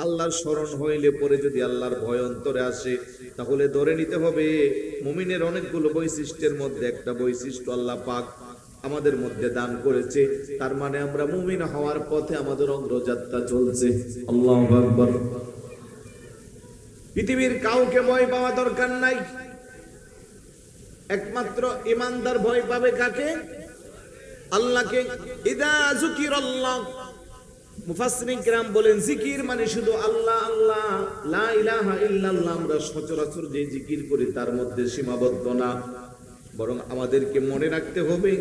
আল্লাহর স্মরণ হইলে পরে যদি আল্লাহর ভয় অন্তরে আসে, তাহলে ধরে নিতে হবে মুমিনের অনেকগুলো বৈশিষ্ট্যের মধ্যে একটা বৈশিষ্ট্য আল্লাহ পাক আমাদের মধ্যে দান করেছে। তার মানে আমরা মুমিন হওয়ার পথে আমাদের অগ্রযাত্রা চলছে। আল্লাহু আকবার। পৃথিবীর কাউকে ভয় পাওয়া দরকার নাই, একমাত্র ইমানদার ভয় পাবে কাকে? আল্লাহকে। ইদা যুকিরাল্লাহ, মুফাসসিরিন কিরাম বলেন জিকির মানে শুধু আল্লাহ আল্লাহ, লা ইলাহা ইল্লাল্লাহ আমরা সচরাচর যে জিকির করি তার মধ্যে সীমাবদ্ধ না, বরং আমাদেরকে মনে রাখতে হবে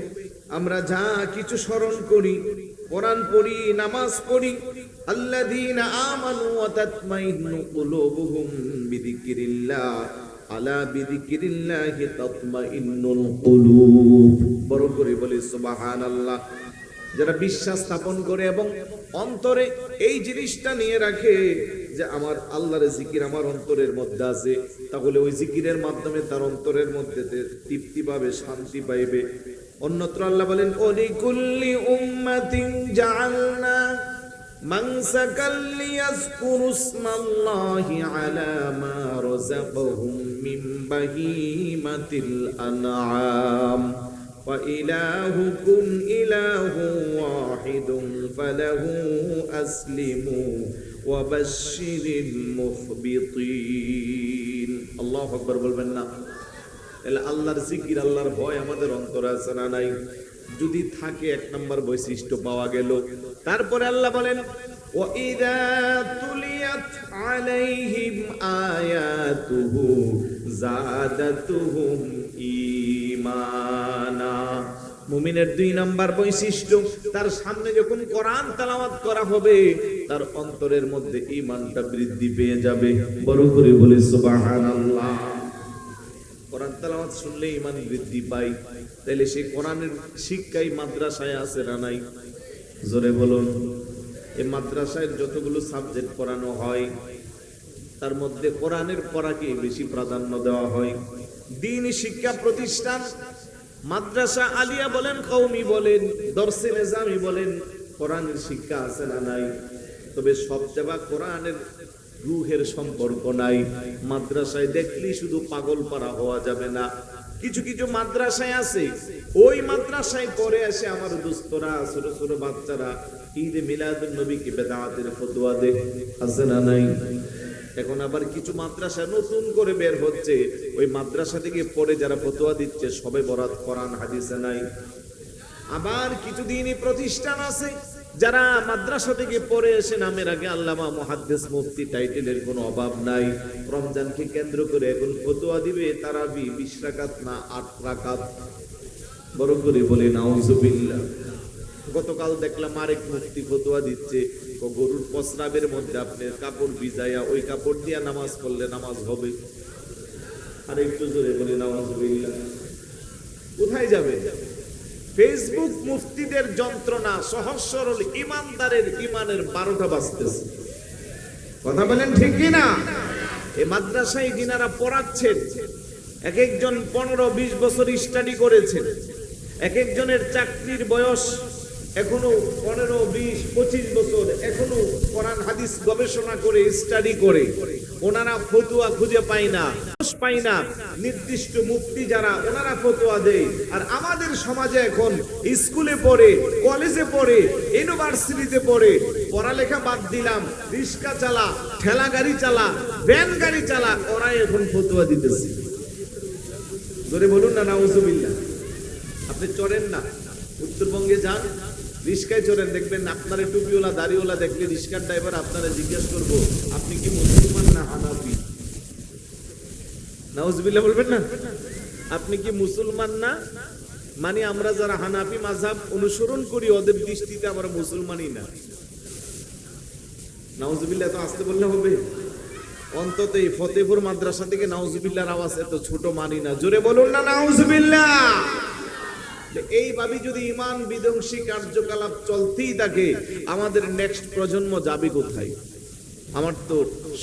আমরা যা কিছু স্মরণ করি, কোরআন পড়ি, নামাজ পড়ি, আল্লাযীনা আমানু ওয়া তাতমাইন্নু কুলুবুহুম বিযিকরিল্লাহ, আলা বিযিকরিল্লাহি তাতমাইন্নুল কুলুব। বড় করে বলি সুবহানাল্লাহ। যারা বিশ্বাস স্থাপন করে এবং অন্তরে এই জিনিসটা নিয়ে রাখে যে আমার আল্লাহর জিকির আমার অন্তরের মধ্যে আছে, তাহলে ওই জিকিরের মাধ্যমে তার অন্তরের মধ্যে তৃপ্তি পাবে, শান্তি পাইবে। অন্যত্র আল্লাহ বলেন ওয়ালিকুল্লি উম্মাতিন জাআলনা মানসাকাল লিয়াযকুরু ইসমাল্লাহি আলা মা রাযাকাহুম মিন বাহিমাতিল আনআম ওয়া ইলাহুকুম ইলাহুন ওয়াহিদুন ফালাহু আসলিমু ওয়া বাশশিরিল মুখবিতিন। আল্লাহু আকবার বলবেন না? তাহলে আল্লাহর জিকির, আল্লাহর ভয় আমাদের অন্তরে আছে না নাই? যদি থাকে এক নাম্বার বৈশিষ্ট্য পাওয়া গেল। তারপরে আল্লাহ বলেন ওয়া ইযা তুলিয়াত আলাইহিম আয়াতুহু যাদাতুহুম ঈমানা। মুমিনের দুই নাম্বার বৈশিষ্ট্য, তার সামনে যখন কোরআন তেলাওয়াত করা হবে তার অন্তরের মধ্যে ঈমানটা বৃদ্ধি পেয়ে যাবে। বড় করে বলি সুবহানাল্লাহ। কোরআন তেলাওয়াত শুনলে ঈমান বৃদ্ধি পায়। তাইলে সেই কোরআনের শিক্ষাই মাদ্রাসায় আছে না নাই? জোরে বলুন। এই মাদ্রাসায় যতগুলো সাবজেক্ট পড়ানো হয় তার মধ্যে কোরআনের পড়াকে বেশি প্রাধান্য দেওয়া হয়। দ্বীনি শিক্ষা প্রতিষ্ঠান, মাদ্রাসা আলিয়া বলেন, কওমি বলেন, দরসে নিজামি বলেন, কোরআনের শিক্ষা আছে না নাই? তবে সব জায়গা কোরআনের রূহের সম্পর্ক নাই। মাদ্রাসায় দেখলেই শুধু পাগল পারা হওয়া যাবে না। কিছু কিছু মাদ্রাসায় আছে, ওই মাদ্রাসায় পড়ে আসে আমার দোস্তরা, ছোট ছোট বাচ্চারা ঈদে মিলাদুন নবীকে বেদাতের ফতোয়া দেয়, আছে না নাই? এখন আবার কিছু মাদ্রাসা নতুন করে বের হচ্ছে, ওই মাদ্রাসা থেকে পড়ে যারা ফতোয়া দিচ্ছে সবে বরাত কোরআন হাদিসে নাই। আবার কিছু দ্বীনি প্রতিষ্ঠান আছে যারা মাদ্রাসা থেকে পড়ে এসে নামের আগে আল্লামা, মুহাদ্দিস, মুফতি টাইটেলের কোনো অভাব নাই। রমজানকে কেন্দ্র করে এখন ফতোয়া দিবে তারাবি 20 রাকাত না 8 রাকাত। বড় করে বলে নাউজুবিল্লাহ। গতকাল দেখলাম আরেক মুফতি ফতোয়া দিচ্ছে গরুর প্রস্রাবের মধ্যে আপনি কাপড় ভিজাইয়া ওই কাপড় দিয়ে নামাজ পড়লে নামাজ হবে। আর একটু জোরে বলে নাউজুবিল্লাহ। কোথায় যাবে? ফেসবুক মুফতিদের যন্ত্রণা, সহজ সরল ইমানদারের ইমানের 12টা বাজতেছে। কথা বলেন ঠিক কি না? এই মাদ্রাসায় যিনারা পড়াচ্ছেন এক একজন 15-20 বছর স্টাডি করেছেন, এক একজনের চাকরির বয়স এখনো 15-20-25 বছর, এখনো কোরআন হাদিস গবেষণা করে স্টাডি করে ওনারা ফতোয়া খুঁজে পায় না, নির্দিষ্ট মুফতি যারা ওনারা ফতোয়া দেয়। আর আমাদের সমাজে এখন স্কুলে পড়ে, কলেজে পড়ে, ইউনিভার্সিটিতে পড়ে, পড়ালেখা বাদ দিলাম, রিক্সা চালা, ঠেলা গাড়ি চালা, ভ্যান গাড়ি চালা, ওরা এখন ফতোয়া দিতেছে। জোরে বলুন না নাউজুবিল্লাহ। আপনি চড়েন না, উত্তরবঙ্গে যান, রিক্সায় চড়েন, দেখবেন আপনার টুপিওয়ালা দাড়িওয়ালা দেখলে রিক্সার ড্রাইভার আপনারা জিজ্ঞেস করবো আপনি কি মুসলমান না হানাফি? নাউজুবিল্লাহ বলবেন না? আপনি কি মুসলমান না? মানে আমরা যারা হানাফি মাযহাব অনুসরণ করি ওদের দৃষ্টিতে আমরা মুসলমানই না। নাউজুবিল্লাহ তো আসতে বললে হবে? অন্তত এই ফতেপুর মাদ্রাসা থেকে নাউজুবিল্লাহর আওয়াজ এত ছোট মানি না। জোরে বলুন না নাউজুবিল্লাহ। এইভাবে যদি ঈমান বিধ্বংসী কার্যকলাপ চলতেই থাকে আমাদের নেক্সট প্রজন্ম যাবে কোথায়? আমার তো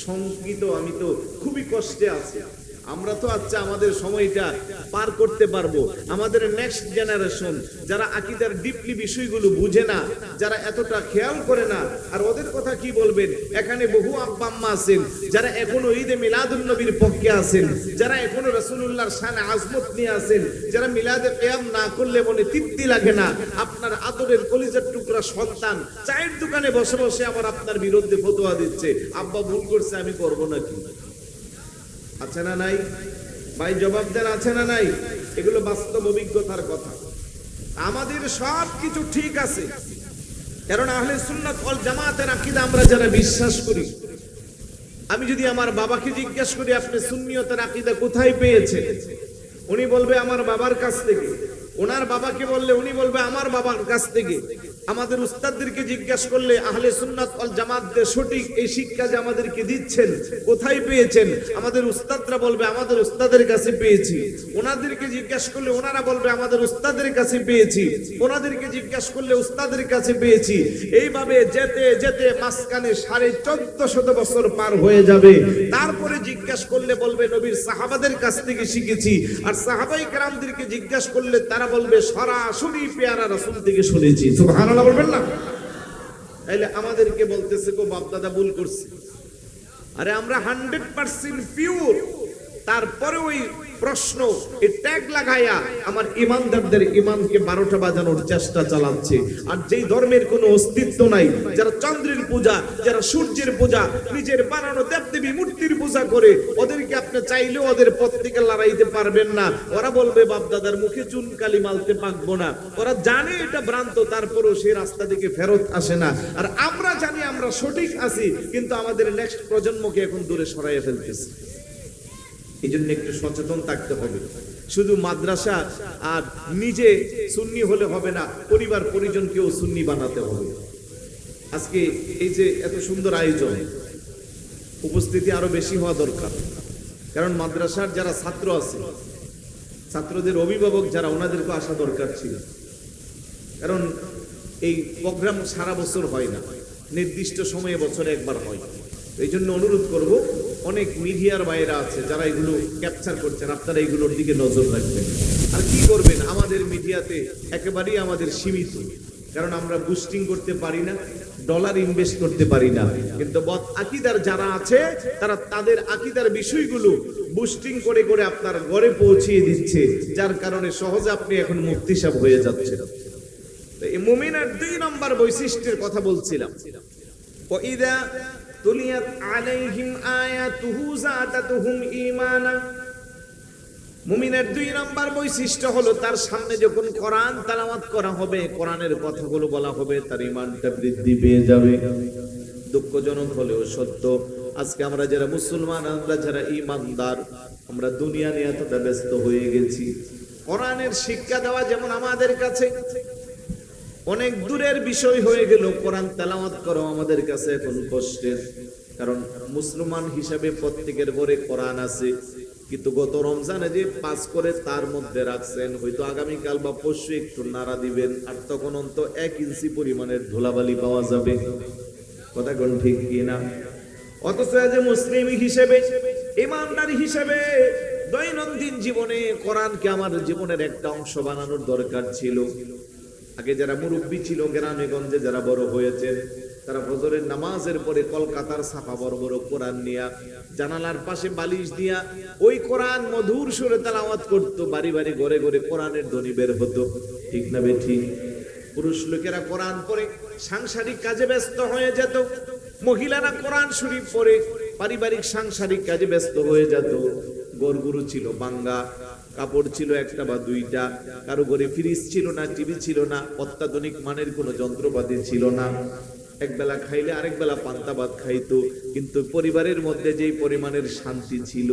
শঙ্কিত, আমি তো খুবই কষ্টে আছি। আমরা তো আচ্ছা আমাদের সময়টা পার করতে পারবো, আমাদের নেক্সট জেনারেশন যারা আকীদার ডিপলি বিষয়গুলো বুঝে না, যারা এতটা খেয়াল করে না, আর ওদের কথা কি বলবেন? এখানে বহু আব্বা আম্মা আছেন যারা এখনো ঈদে মিলাদুন নবীর পক্ষে আছেন, যারা এখনো রাসূলুল্লাহর শান আজমত নিয়ে আছেন, যারা মিলাদে কিয়াম না করলে মনে তৃপ্তি লাগে না। আপনার আদরের কলিজার টুকরা সন্তান চায়ের দোকানে বসে বসে আবার আপনার বিরুদ্ধে ফতোয়া দিচ্ছে, আব্বা ভুল করছে আমি করব নাকি? আছে না নাই ভাই? জবাব দেন, আছে না নাই? এগুলো বাস্তব অভিজ্ঞতার কথা। আমাদের সব কিছু ঠিক আছে, কারণ আহলে সুন্নাত ওয়াল জামাতের আকীদা আমরা যারা বিশ্বাস করি। আমি যদি আমার বাবাকে জিজ্ঞেস করি আপনি সুন্নিয়তের আকীদা কোথায় পেয়েছেন, উনি বলবে আমার বাবার কাছ থেকে। ওনার বাবাকে বললে উনি বলবে আমার বাবার কাছ থেকে। আমাদের উস্তাদদেরকে জিজ্ঞাসা করলে আহলে সুন্নাত ওয়াল জামাতের সঠিক এই শিক্ষা যে আমাদেরকে দিচ্ছেন কোথায় পেয়েছেন, আমাদের উস্তাদরা বলবে আমাদের উস্তাদের কাছে পেয়েছি। ওনাদেরকে জিজ্ঞাসা করলে ওনারা বলবে আমাদের উস্তাদের কাছে পেয়েছি। ওনাদেরকে জিজ্ঞাসা করলে উস্তাদের কাছে পেয়েছি। এইভাবে যেতে যেতে মাঝখানে 1450 বছর পার হয়ে যাবে। তারপরে জিজ্ঞাসা করলে বলবে নবীর সাহাবাদের কাছ থেকে শিখেছি। আর সাহাবায়ে কেরামদেরকে জিজ্ঞাসা করলে তারা বলবে সরাসরি পেয়ারা রাসূল থেকে শুনেছি। সুবহানাল্লাহ বলবেন না? তাইলে আমাদেরকে বলতেছে গো বাপ দাদা ভুল করছে। আরে আমরা 100% পিওর, তারপরে ওই প্রশ্ন এই ট্যাগ লাগায়া আমার ইমানদারদের ইমানকে 12টা বাজানোর চেষ্টা চালাচ্ছে। আর যেই ধর্মের কোনো অস্তিত্ব নাই, যারা চন্দ্রের পূজা, যারা সূর্যের পূজা, নিজের বানানো দেবদেবী মূর্তির পূজা করে, ওদেরকে আপনি চাইলেও ওদের পথ থেকে লড়াইতে পারবেন না। ওরা বলবে বাপ দাদার মুখে চুন কালি মালতে পাকবো না। ওরা জানে এটা ভ্রান্ত, তারপরেও সেই রাস্তা থেকে ফেরত আসে না। আর আমরা জানি আমরা সঠিক আছি, কিন্তু আমাদের নেক্সট প্রজন্মকে এখন দূরে সরাইয়া ফেলতেছে। এই জন্য একটু সচেতন থাকতে হবে। শুধু মাদ্রাসা আর নিজে সুন্নি হলে হবে না, পরিবার পরিজনকেও সুন্নি বানাতে হবে। আজকে এই যে এত সুন্দর আয়োজন, উপস্থিতি আরো বেশি হওয়া দরকার। কারণ মাদ্রাসার যারা ছাত্র আছে, ছাত্রদের অভিভাবক যারা, ওনাদেরকে আসা দরকার ছিল। কারণ এই প্রোগ্রাম সারা বছর হয় না, নির্দিষ্ট সময়ে বছরে একবার হয়। এই জন্য অনুরোধ করব, অনেক মিডিয়ার বাইরা আছে যারা এগুলো ক্যাপচার করছেন, আপনারা এগুলোর দিকে নজর রাখবেন। আর কি করবেন, আমাদের মিডিয়াতে একেবারেই আমাদের সীমিত, কারণ আমরা বুস্টিং করতে পারি না, ডলার ইনভেস্ট করতে পারি না। কিন্তু বদ আকীদার যারা আছে তারা তাদের আকীদার বিষয়গুলো বুস্টিং করে করে আপনার ঘরে পৌঁছিয়ে দিচ্ছে, যার কারণে সহজে আপনি এখন মুফতি সাহেব হয়ে যাচ্ছেন। এই মুমিনের 2 নম্বর বৈশিষ্ট্যের কথা বলছিলাম। ওয়াইদা তুলিয়াত আলাইহিম আয়াতুহু যাদাতুহুম ঈমানা। মুমিনের 2 নম্বর বৈশিষ্ট্য হলো তার সামনে যখন কোরআন তেলাওয়াত করা হবে, কোরআনের কথাগুলো বলা হবে, তার ঈমানটা বৃদ্ধি পেয়ে যাবে। দুঃখজনক হলেও সত্য, আজকে আমরা যারা মুসলমান, আমরা যারা ঈমানদার, আমরা দুনিয়া নিয়ে এতটা ব্যস্ত হয়ে গেছি। কোরআনের শিক্ষা দেওয়া যেমন আমাদের কাছে অনেক দূরের বিষয় হয়ে গেল, কোরআন তেলাওয়াত করা আমাদের কাছে এখন কষ্টের। কারণ মুসলমান হিসাবে প্রত্যেকের ঘরে কোরআন আছে, কিন্তু গত রমজানে যে পাস করে তার মধ্যে রাখছেন, হয়তো আগামীকাল বা পরশু একটু নাড়া দিবেন, আর তখন অন্ত 1 ইঞ্চি পরিমাণের ধুলাবালি পাওয়া যাবে। কথা কোন ঠিক কিনা? অথচ যে মুসলিম হিসেবে, ইমানদার হিসেবে দৈনন্দিন জীবনে কোরআনকে আমার জীবনের একটা অংশ বানানোর দরকার ছিল। আগে যারা মুরব্বী ছিল, গ্রামে গঞ্জে যারা বড় হয়েছেন, তারা ফজরের নামাজের পরে কলকাতার ছাপা বড় বড় কোরআন নিয়া জানালার পাশে বালিশ দিয়া ওই কোরআন মধুর সুরে তেলাওয়াত করতো। বাড়ি বাড়ি ঘরে ঘরে কোরআনের ধ্বনি বের হতো, ঠিক না বেঠিক? পুরুষ লোকেরা কোরআন পড়ে সাংসারিক কাজে ব্যস্ত হয়ে যেত, মহিলারা কোরআন শরীফ পড়ে পারিবারিক সাংসারিক কাজে ব্যস্ত হয়ে যেত। গরগুরু ছিল বাঙ্গা, কাপড় ছিল একটা বা দুইটা, কারো ঘরে ফ্রিজ ছিল না, টিভি ছিল না, অত্যাধুনিক মানের কোনো যন্ত্রপাতি ছিল না। এক বেলা খাইলে আরেক বেলা পান্তা ভাত খাইতো, কিন্তু পরিবারের মধ্যে যেই পরিমাণের শান্তি ছিল,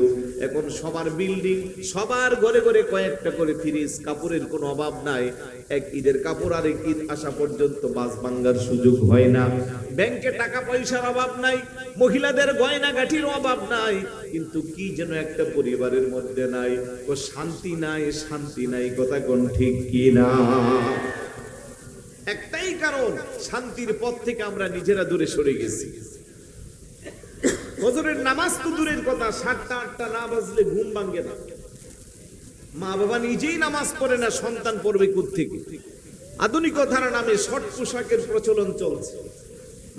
এখন সবার বিল্ডিং, সবার ঘরে ঘরে কয়েকটা করে ফ্রিজ, কাপড়ের কোনো অভাব নাই। এক ঈদের কাপড় আরেক ঈদ আসা পর্যন্ত বাস ভাঙ্গার সুযোগ হয় না। ব্যাংকে টাকা পয়সার অভাব নাই, মহিলাদের গয়না গাঠির অভাব নাই, কিন্তু কি যেন একটা পরিবারের মধ্যে নাই, ও শান্তি নাই, শান্তি নাই। কথা কোন ঠিক কি না? একটাই কারণ, শান্তির পথ থেকে আমরা নিজেরা দূরে সরে গেছি। ফজরের নামাজ তো দূরের কথা, 7টা 8টা না বাজলে ঘুম ভাঙে না। মা বাবা নিজেই নামাজ পড়ে না, সন্তান পড়বে কোত্থেকে? আধুনিকতার নামে শর্ট পোশাকের প্রচলন চলছে।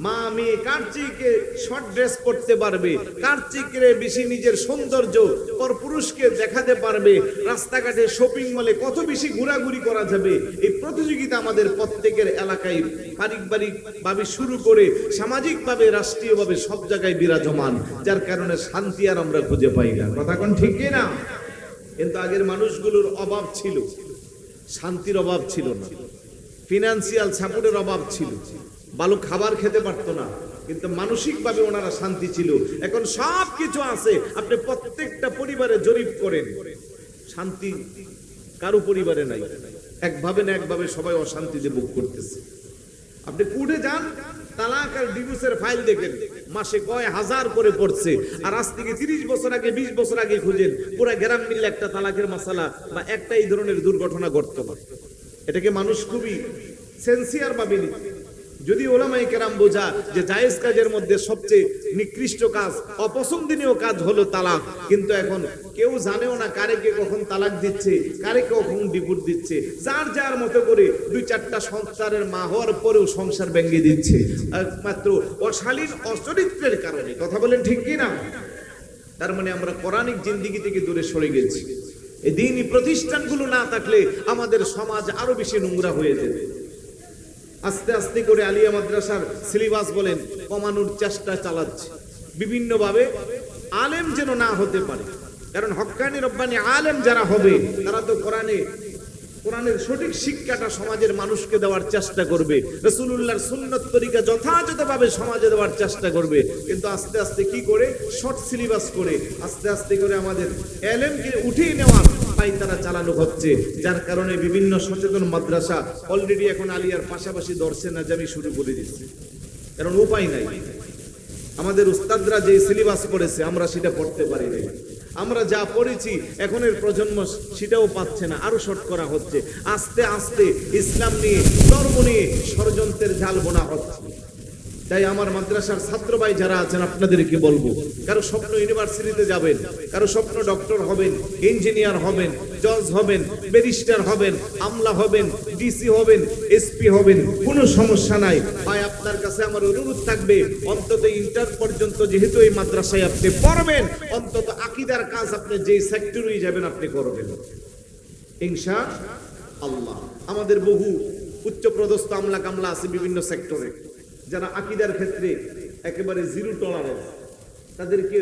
মা মেয়ে কার চেয়ে শর্ট ড্রেস পরতে পারবে, কার চেয়ে বেশি নিজের সৌন্দর্য পরপুরুষকে দেখাতে পারবে, রাস্তাঘাটে শপিং মলে কত বেশি ঘোরাঘুরি করা যাবে, এই প্রতিযোগিতা আমাদের প্রত্যেকের এলাকায় পারিবারিক ভাবে শুরু করে সামাজিক ভাবে রাষ্ট্রীয়ভাবে সব জায়গায় বিরাজমান, যার কারণে শান্তি আর আমরা খুঁজে পাই না। কথা কোন ঠিক না? কিন্তু আগের মানুষগুলোর অভাব ছিল, শান্তির অভাব ছিল না, ফিনান্সিয়াল সাপোর্টের অভাব ছিল, ভালো খাবার খেতে পারতো না, কিন্তু মানসিকভাবে ওনারা শান্তি ছিল। এখন সব কিছু আছে, আপনি প্রত্যেকটা পরিবারে জরিপ করেন, শান্তি কারো পরিবারে নাই। একভাবে না একভাবে সবাই অশান্তিতে ভোগ করতেছে। আপনি কোর্টে যান, তালাক আর ডিভোর্সের ফাইল দেখেন, মাসে কয় হাজার করে পড়ছে। আর আজ থেকে 30 বছর আগে 20 বছর আগে খুঁজেন, পুরা গ্রাম মিললে একটা তালাকের মাসালা বা একটা এই ধরনের দুর্ঘটনা ঘটতো না। এটাকে মানুষ খুবই সেন্সিয়ার ভাবে নিচ্ছে। যদি ওলামায়ে কেরাম বোঝা যে জায়েজ কাজের মধ্যে সবচেয়ে নিকৃষ্ট কাজ, অপছন্দনীয় কাজ হলো তালাক, কিন্তু এখন কেউ জানেও না কারে কে কখন তালাক দিচ্ছে, কারে কখন ডিভোর্স দিচ্ছে। যার যার মতো করে 2-4টা সংসারের মা হওয়ার পরেও সংসার ভেঙে দিচ্ছে একমাত্র অশালীন অচরিত্রের কারণে। কথা বলেন ঠিক কি না? তার মানে আমরা কোরআনিক জিন্দেগি থেকে দূরে সরে গেছি। এই দ্বীনি প্রতিষ্ঠানগুলো না থাকলে আমাদের সমাজ আরো বেশি নোংরা হয়ে যাবে। আস্তে আস্তে করে আলিয়া মাদ্রাসার সিলেবাস বলেন কমানোর চেষ্টা চালাচ্ছে বিভিন্নভাবে, আলেম যেন না হতে পারে। কারণ হক্কানি রব্বানি আলেম যারা হবে তারা তো কোরআনের সঠিক শিক্ষাটা সমাজের মানুষকে দেওয়ার চেষ্টা করবে, রাসূলুল্লাহর সুন্নাত তরিকা যথাযথভাবে সমাজে দেওয়ার চেষ্টা করবে। কিন্তু আস্তে আস্তে কি করে শর্ট সিলেবাস করে আস্তে আস্তে করে আমাদের এলেমকে উঠিয়ে নেওয়ার তারা চালানো হচ্ছে, যার কারণে বিভিন্ন সচেতন মাদ্রাসা অলরেডি এখন আলিয়ার পাশাপাশি দর্শে নাজামি শুরু করে দিচ্ছে। কারণ উপায় নাই, আমাদের উস্তাদরা যে সিলেবাস পড়েছে আমরা সেটা পড়তে পারি নাই, আমরা যা পড়েছি এখনের প্রজন্ম সেটাও পাচ্ছে না, আরো শর্ট করা হচ্ছে। আস্তে আস্তে ইসলাম নিয়ে ধর্ম নিয়ে ষড়যন্ত্রের জাল বোনা হচ্ছে। তাই আমার মাদ্রাসার ছাত্র ভাই যারা আছেন আপনাদেরকে বলবো, কারো স্বপ্ন ইউনিভার্সিটিতে যাবেন, কারো স্বপ্ন ডক্টর হবেন, ইঞ্জিনিয়ার হবেন, জজ হবেন, ব্যারিস্টার হবেন, আমলা হবেন, ডিসি হবেন, এসপি হবেন, কোনো সমস্যা নাই ভাই। আপনার কাছে আমার অনুরোধ থাকবে অন্তত ইন্টার পর্যন্ত যেহেতু এই মাদ্রাসায় আপনি পড়বেন, অন্তত আকীদার কাজ আপনি যেই সেক্টরেই যাবেন আপনি করবেন ইনশাআল্লাহ। আমাদের বহু উচ্চপদস্থ আমলা কামলা আছে বিভিন্ন সেক্টরে, যারা আকীদার ক্ষেত্রে একেবারে জিরো টলারেন্স, তাদেরকে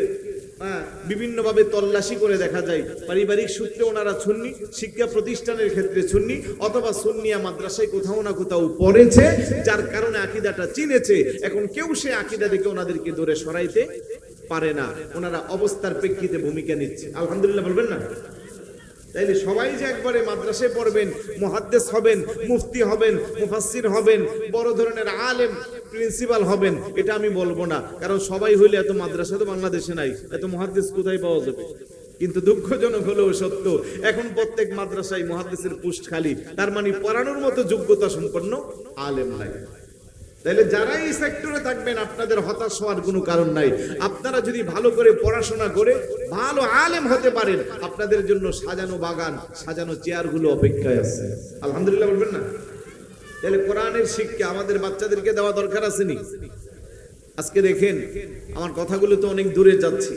বিভিন্নভাবে তল্লাশি করে দেখা যায়। পারিবারিক সূত্রে ওনারা সুন্নি, শিক্ষা প্রতিষ্ঠানের ক্ষেত্রে সুন্নি অথবা সুন্নিয়া মাদ্রাসায় কোথাও না কোথাও পড়েছে, যার কারণে আকীদাটা চিনেছে। এখন কেউ সে আকীদা থেকে ওনাদেরকে দূরে সরাইতে পারে না, ওনারা অবস্থার প্রেক্ষিতে ভূমিকা নিচ্ছে। আলহামদুলিল্লাহ বলবেন না? তাইলে সবাই যে একবারে মাদ্রাসায় পড়বেন, মুহাদ্দিস হবেন, মুফতি হবেন, মুফাসসির হবেন, বড় ধরনের আলেম প্রিন্সিপাল হবেন, এটা আমি বলবো না। কারণ সবাই হইলে এত মাদ্রাসা তো বাংলাদেশে নাই, এত মুহাদ্দিস কোথায় পাওয়া যাবে? কিন্তু দুঃখজনক হলেও সত্য, এখন প্রত্যেক মাদ্রাসায় মুহাদ্দিসের পোস্ট খালি, তার মানে পড়ানোর মতো যোগ্যতা সম্পন্ন আলেম নাই। তাহলে যারা এই সেক্টরে থাকবেন আপনাদের হতাশ হওয়ার কোনো কারণ নাই। আপনারা যদি ভালো করে পড়াশোনা করে ভালো আলেম হতে পারেন, আপনাদের জন্য সাজানো বাগান, সাজানো চেয়ারগুলো অপেক্ষায় আছে। আলহামদুলিল্লাহ বলবেন না? তাহলে কোরআনের শিক্ষা আমাদের বাচ্চাদেরকে দেওয়া দরকার আছে নি? আজকে দেখেন আমার কথাগুলো তো অনেক দূরে যাচ্ছে,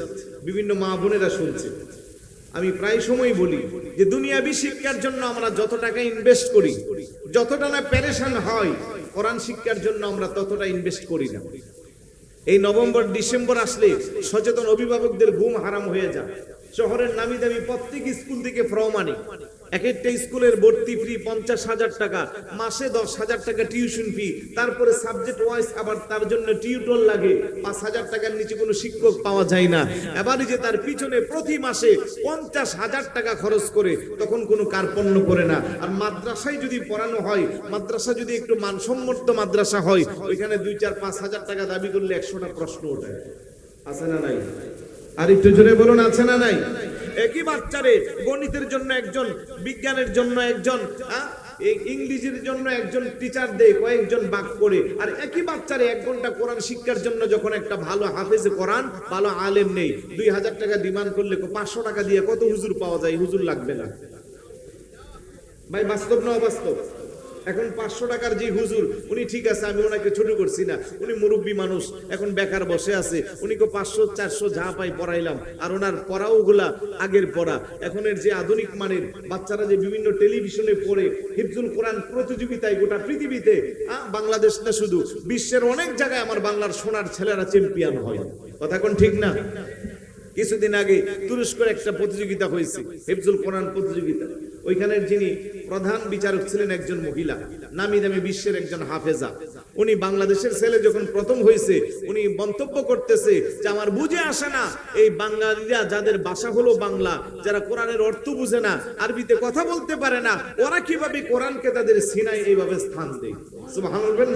বিভিন্ন মা বোনেরা শুনছে। আমি প্রায় সময় বলি যে দুনিয়াবি শিক্ষার জন্য আমরা যত টাকা ইনভেস্ট করি, যতটা না পেরেশান হয়, কোরআন শিক্ষার জন্য আমরা ততটা ইনভেস্ট করি না। এই নভেম্বর ডিসেম্বর আসলে সচেতন অভিভাবকদের ঘুম হারাম হয়ে যায়। শহরের নামি দামি প্রত্যেক স্কুল থেকে ফর্ম আনি, এক একটা স্কুলের ভর্তি ফ্রি 50,000 টাকা, মাসে 10,000 টাকা টিউশন ফি, তারপরে সাবজেক্ট ওয়াইজ আবার তার জন্য টিউটর লাগে, 5,000 টাকার নিচে কোনো শিক্ষক পাওয়া যায় না। এবারে যে তার পিছনে প্রতি মাসে 50,000 টাকা খরচ করে, তখন কোনো কার্পণ্য করে না। আর মাদ্রাসায় যদি পড়ানো হয়, মাদ্রাসা যদি একটু মানসম্মত মাদ্রাসা হয়, ওইখানে 2-4-5,000 টাকা দাবি করলে 100টা প্রশ্ন ওঠে। আছে না নাই? আর একটু জোরে বলুন, আছে না নাই? একই বাচ্চারে গণিতের জন্য একজন, বিজ্ঞানের জন্য একজন, এই ইংরেজির জন্য একজন টিচার দেয় কয়েকজন বাক করে, আর একই বাচ্চারে 1 ঘন্টা কোরআন শিক্ষার জন্য যখন একটা ভালো হাফেজে কোরআন, ভালো আলেম নেই, 2000 টাকা ডিমান্ড করলে 500 টাকা দিয়ে কত হুজুর পাওয়া যায়? হুজুর লাগবে না ভাই, বাস্তব না অবাস্তব? এখন 500 টাকার যে হুজুর, উনি ঠিক আছে, আমি ওনাকে ছোট করছি না, উনি মুরব্বী মানুষ, এখন বেকার বসে আছে, উনি 500 400 যা পাই পড়াইলাম, আর ওনার পড়াও গুলা আগের পড়া। এখনের যে আধুনিক মানের বাচ্চারা যে বিভিন্ন টেলিভিশনে পড়ে হিফজুল কোরআন প্রতিযোগিতায় গোটা পৃথিবীতে, বাংলাদেশ না শুধু, বিশ্বের অনেক জায়গায় আমার বাংলার সোনার ছেলেরা চ্যাম্পিয়ন হয়। কথা কোন ঠিক না? কিছুদিন আগে তুরস্কের একটা প্রতিযোগিতা হয়েছে, হিফজুল কোরআন প্রতিযোগিতা। ওইখানের যিনি প্রধান বিচারক ছিলেন একজন মহিলা, নামি দামি বিশ্বের একজন হাফেজা। উনি বাংলাদেশের ছেলে যখন প্রথম হয়েছে, উনি মন্তব্য করতেছে যে আমার বুঝে আসে না, এই বাঙালিরা যাদের ভাষা হলো বাংলা, যারা কোরআনের অর্থ বুঝে না, আরবিতে কথা বলতে পারে না, ওরা কিভাবে কোরআনকে তাদের সিনায় এইভাবে স্থান দেয়? সুবহানাল্লাহ।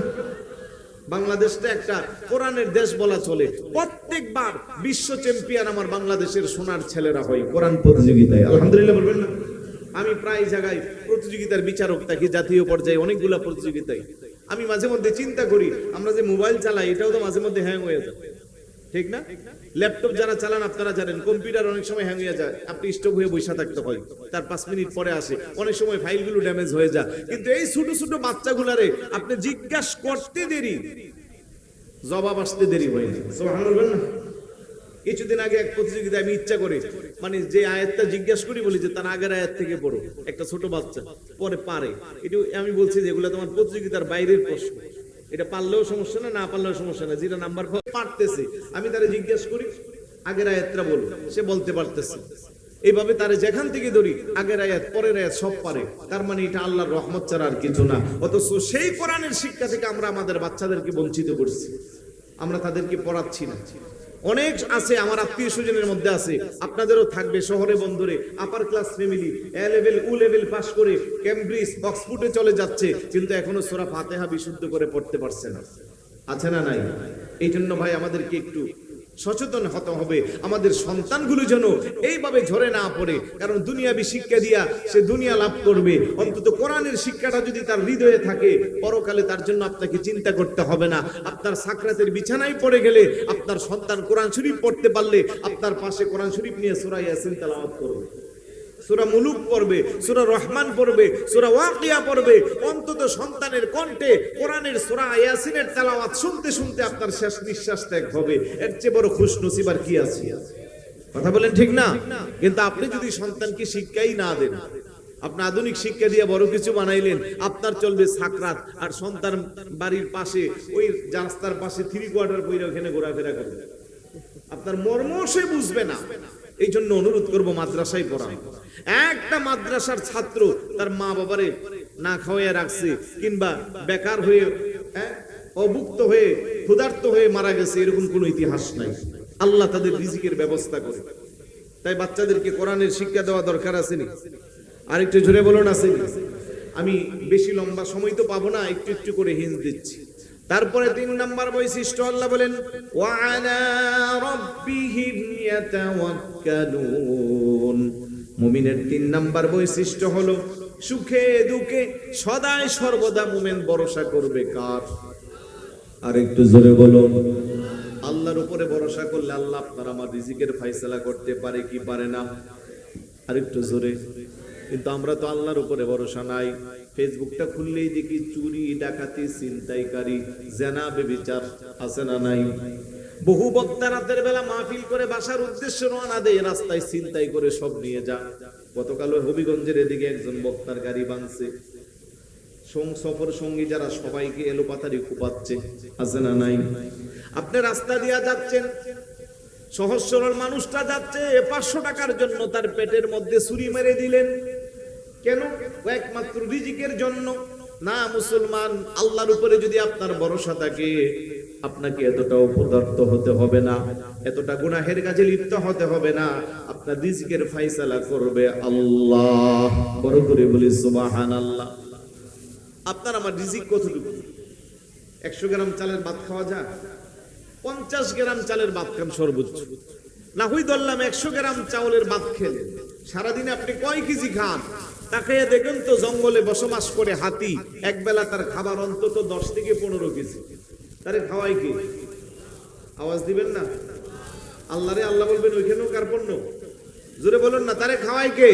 বাংলাদেশটা একটা কোরআনের দেশ বলা চলে, প্রত্যেকবার বিশ্ব চ্যাম্পিয়ন আমার বাংলাদেশের সোনার ছেলেরা হয় কোরআন প্রতিযোগিতায়। আলহামদুলিল্লাহ বলবেন না? আমি প্রায় জায়গায় প্রতিযোগিতার বিচারক থাকি, জাতীয় পর্যায়ে অনেকগুলা প্রতিযোগিতায়। আমি মাঝে মধ্যে চিন্তা করি, আমরা যে মোবাইল চালাই এটাও তো মাঝে মধ্যে হ্যাং হয়ে যায়, ঠিক না? ল্যাপটপ যারা চালান আপনারা জানেন, কম্পিউটার অনেক সময় হ্যাং হয়ে যায়, আপনি স্টপ হয়ে বসে থাকতে হয়, তার 5 মিনিট পরে আসে, অনেক সময় ফাইলগুলো ড্যামেজ হয়ে যায়। কিন্তু এই ছোট ছোট বাচ্চাগুলারে আপনি জিজ্ঞাসা করতে দেরি, জবাব আসতে দেরি হয় না। সুবহানাল্লাহ। কিছুদিন আগে এক প্রতিযোগিতায় আমি ইচ্ছা করে মানে যে আয়াতটা জিজ্ঞাসা করি, বলি যে তার আগের আয়াত থেকে পড়ো, একটা ছোট বাচ্চা পরে পারে, এটা আমি বলছি যে এগুলো তোমার প্রতিযোগিতার বাইরের প্রশ্ন, এটা পারলেও সমস্যা না, না পারলেও সমস্যা না, যেটা নাম্বার পারতেছে আমি তারে জিজ্ঞাসা করি আগের আয়াতটা বলো, সে বলতে পারতেছে। এইভাবে তারে যেখান থেকে ধরি আগের আয়াত পরের আয়াত সব পারে, তার মানে এটা আল্লাহর রহমত ছাড়া আর কিছু না। অথচ সেই কোরআনের শিক্ষা থেকে আমরা আমাদের বাচ্চাদেরকে বঞ্চিত করছি, আমরা তাদেরকে পড়াচ্ছি না। অনেক আছে আমার আত্মীয় স্বজনের মধ্যে আছে, আপনাদেরও থাকবে, শহরে বন্দরে upper class family, A level O level pass করে ক্যামব্রিজ অক্সফোর্ডে চলে যাচ্ছে, কিন্তু এখনো সূরা ফাতিহা বিশুদ্ধ করে পড়তে পারছে না। আছে না নাই? এই জন্য ভাই আমাদেরকে একটু সচেতন হতে হবে, আমাদের সন্তানগুলো যেন এইভাবে ঝরে না পড়ে। কারণ দুনিয়াবি শিক্ষা দিয়া সে দুনিয়া লাভ করবে, অন্তত কোরআনের শিক্ষাটা যদি তার হৃদয়ে থাকে, পরকালে তার জন্য আপনাকে চিন্তা করতে হবে না। আপনার সাকরাতের বিছানায় পড়ে গেলে আপনার সন্তান কোরআন শরীফ পড়তে পারলে আপনার পাশে কোরআন শরীফ নিয়ে সূরা ইয়াসিন তেলাওয়াত করবে, সূরা মুলুক পড়বে, সূরা রহমান পড়বে, সূরা ওয়াকিয়া পড়বে, অন্তত সন্তানের কণ্ঠে কোরআনের সূরা ইয়াসিনের তেলাওয়াত শুনতে শুনতে আপনার শেষ নিঃশ্বাস ত্যাগ হবে। এর চেয়ে বড় খুশনসিব আর কি আছে? কথা বলেন ঠিক না? কিন্তু আপনি যদি সন্তানকে শিক্ষাই না দেন, আপনি আধুনিক শিক্ষা দিয়ে বড় কিছু বানাইলেন, আপনার চলবে সাকরাত, আর সন্তান বাড়ির পাশে ওই রাস্তার পাশে 3 কোয়ার্টার পইরা ওখানে ঘোরাফেরা করবে, আপনার মর্ম সে বুঝবে না। এই জন্য অনুরোধ করব মাদ্রাসায় পড়ান। একটা মাদ্রাসার ছাত্র তার মা বাবারে না খাওয়াইয়া রাখছে, কিংবা বেকার হয়ে অভুক্ত হয়ে ক্ষুধার্ত হয়ে মারা গেছে, এরকম কোনো ইতিহাস নাই। আল্লাহ তাদের রিজিকের ব্যবস্থা করে। তাই বাচ্চাদেরকে কোরআনের শিক্ষা দেওয়া দরকার আছে নি? আরেকটু জোরে বলুন আছে নি? আমি বেশি লম্বা সময় তো পাবো না, একটু একটু করে হিন্ট দিচ্ছি। তারপরে 3 নাম্বার বৈশিষ্ট্য আল্লাহ বলেন ওয়া আলা রাব্বিহিম ইয়াতাওয়াক্কালুন। মুমিনের 3 নাম্বার বৈশিষ্ট্য হলো সুখে দুঃখে সদাই সর্বদা মুমিন ভরসা করবে কার? আরেকটু জোরে বলুন। আল্লাহর উপরে ভরসা করলে আল্লাহ আপনার আমার রিজিকের ফয়সালা করতে পারে কি পারে না? আরেকটু জোরে। কিন্তু আমরা তো আল্লাহর উপরে ভরসা নাই। ফেসবুকটা খুললেই দেখি চুরি, ডাকাতি, ছিনতাইকারী, জেনা, ব্যভিচার আছে না নাই? বহু বক্তা রাতের বেলা মাহফিল করে বাসার উদ্দেশ্যে রওনা দেয়, রাস্তায় ছিনতাই করে সব নিয়ে যা। গতকাল হবিগঞ্জের এদিকে একজন বক্তার গাড়ি ভাঙছে, সফর সঙ্গী যারা সবাইকে এলোপাতারি কুপাচ্ছে, আছে না নাই? আপনি রাস্তা দিয়া যাচ্ছেন, সহজ সরল মানুষটা যাচ্ছে 500 টাকার জন্য, তার পেটের মধ্যে ছুরি মেরে দিলেন। কেন? একমাত্র রিজিকের জন্য না। মুসলমান, আল্লাহর উপরে যদি আপনার ভরসা থাকে, আপনাকে এতটা অপদার্থ হতে হবে না, এতটা গুনাহের কাজে লিপ্ত হতে হবে না। আপনার রিজিকের ফয়সালা করবে আল্লাহ। বড় করে বলি সুবহানাল্লাহ। আপনার আমার রিজিক কতটুকু? 100 গ্রাম চালের ভাত খাওয়া যায়? 50 গ্রাম চালের ভাত খান সর্বোচ্চ। না হই ধরলাম 100 গ্রাম চাউলের ভাত খেলে সারাদিনে আপনি কয় কেজি খান? তাকাইয়া দেখুন তো জঙ্গলে বসবাস করে হাতি, একবেলা তার খাবার অন্তত 10 থেকে 15 কেজি। তারে খাওয়াই কি? আওয়াজ দিবেন না? আল্লাহরে আল্লাহ বলবেন, ওইখানেও কার পণ্য? জোরে বলুন না, তারে খাওয়াই কে?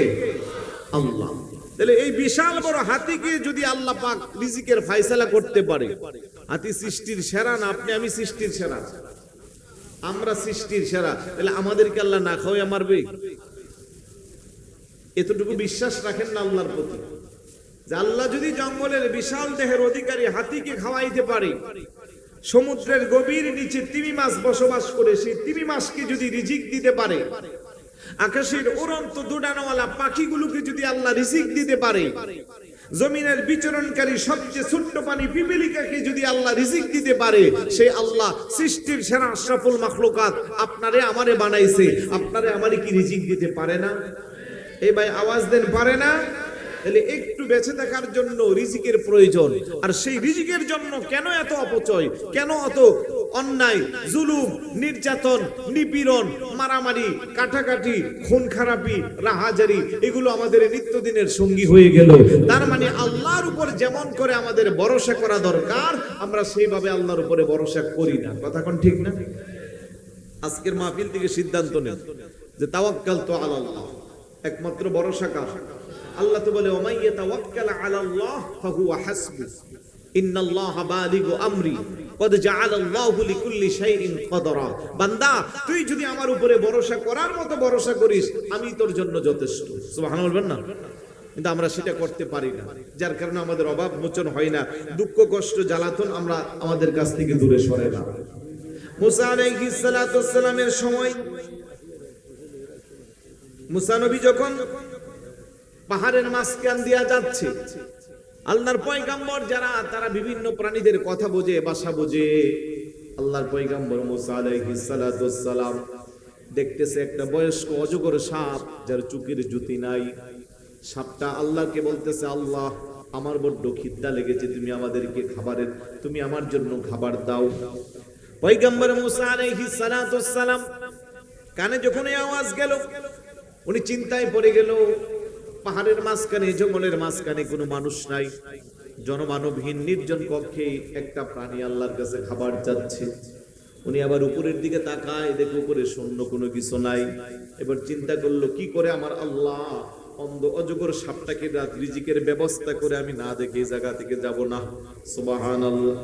আল্লাহ। তাহলে এই বিশাল বড় হাতিকে যদি আল্লাহ পাক রিজিকের ফয়সালা করতে পারে, হাতি সৃষ্টির সেরা না আপনি আমি সৃষ্টির সেরা? আমরা সৃষ্টির সেরা, তাহলে আমাদেরকে আল্লাহ না খাওয়াইয়া মারবে? এতটুকু বিশ্বাস রাখেন না আল্লাহর প্রতি, যে আল্লাহ যদি জঙ্গলের বিশাল দেহের অধিকারী হাতিকে খাওয়াইতে পারে, সমুদ্রের গভীর নিচে তিমি মাছ বসবাস করে সেই তিমি মাছকে যদি রিজিক দিতে পারে, আকাশের উড়ন্ত দুডানাওয়ালা পাখিগুলোকে যদি আল্লাহ রিজিক দিতে পারে, জমিনের বিচরণকারী সবচেয়ে ছোট্ট প্রাণী পিপীলিকাকে যদি আল্লাহ রিজিক দিতে পারে, সেই আল্লাহ সৃষ্টির সেরা আশরাফুল মাখলুকাত আপনারে আমারে বানাইছে, আপনারে আমারে কি রিজিক দিতে পারে না? এই ভাই আওয়াজ দেন, পারে না? তাহলে একটু বেঁচে থাকার জন্য রিজিকের প্রয়োজন, আর সেই রিজিকের জন্য কেন এত অপচয়, কেন এত অন্যায়, জুলুম, নির্যাতন, নিপীড়ন, মারামারি, কাটাকাটি, খুন খারাপি, রাহাজারি, এগুলো আমাদের নিত্যদিনের সঙ্গী হয়ে গেল। তার মানে আল্লাহর উপর যেমন করে আমাদের ভরসা করা দরকার, আমরা সেইভাবে আল্লাহর উপরে ভরসা করি না। কথা কোন ঠিক না? আজকের মাহফিল থেকে সিদ্ধান্ত নেন যে তাওয়াক্কালতু আলাল্লাহ, একমাত্র ভরসা কার? আল্লাহ তো বলে, ওমাই ইয়াতাওয়াক্কাল আলাল্লাহ ফাহুয়া হাসবুহ ইন্নাল্লাহা বালিগু আমরি কদ জাআলাল্লাহু লিকুল্লি শাইইন কদরা। বান্দা, তুই যদি আমার উপরে ভরসা করার মতো ভরসা করিস, আমি তোর জন্য যথেষ্ট। সুবহানাল্লাহ বলবেন না? কিন্তু আমরা সেটা করতে পারি না, যার কারণে আমাদের অভাব মোচন হয় না, দুঃখ কষ্ট জ্বালাতন আমরা আমাদের কাছ থেকে দূরে সরে না। মুসা আলাইহিস সালাতু ওয়াস সালামের সময় মুসা নবী যখন পাহাড়ের মাঝখান দিয়া যাচ্ছে, আল্লাহর পয়গাম্বর যারা, তারা বিভিন্ন প্রাণীদের কথা বোঝে, ভাষা বোঝে। আল্লাহর পয়গাম্বর মুসা আলাইহিস সালাতু ওয়াস সালাম দেখতেছে একটা বয়স্ক অজগর সাপ, যার চোখের জ্যোতি নাই। সাপটা আল্লাহকে বলতেছে, আল্লাহ, আমার বড্ড খিদা লেগেছে, তুমি আমাদেরকে খাবারের, তুমি আমার জন্য খাবার দাও। পয়গাম্বর মুসা আলাইহিস সালাতু ওয়াস সালাম কানে যখন এই আওয়াজ গেল, উনি চিন্তায় পড়ে গেল। পাহাড়ের মাঝখানে, জঙ্গলের মাঝখানে কোনো মানুষ নাই, জনমানবহীন নির্জন কক্ষে একটা প্রাণী আল্লাহর কাছে খাবার চাচ্ছে। উনি আবার উপরের দিকে তাকায়, দেখে উপরে শূন্য, কোনো কিছু নাই। এবার চিন্তা করলো, কি করে আমার আল্লাহ অন্ধ অজগর সাপটাকে রাত রিজিকের ব্যবস্থা করে আমি না দেখে এই জায়গা থেকে যাব না। সুবহানাল্লাহ।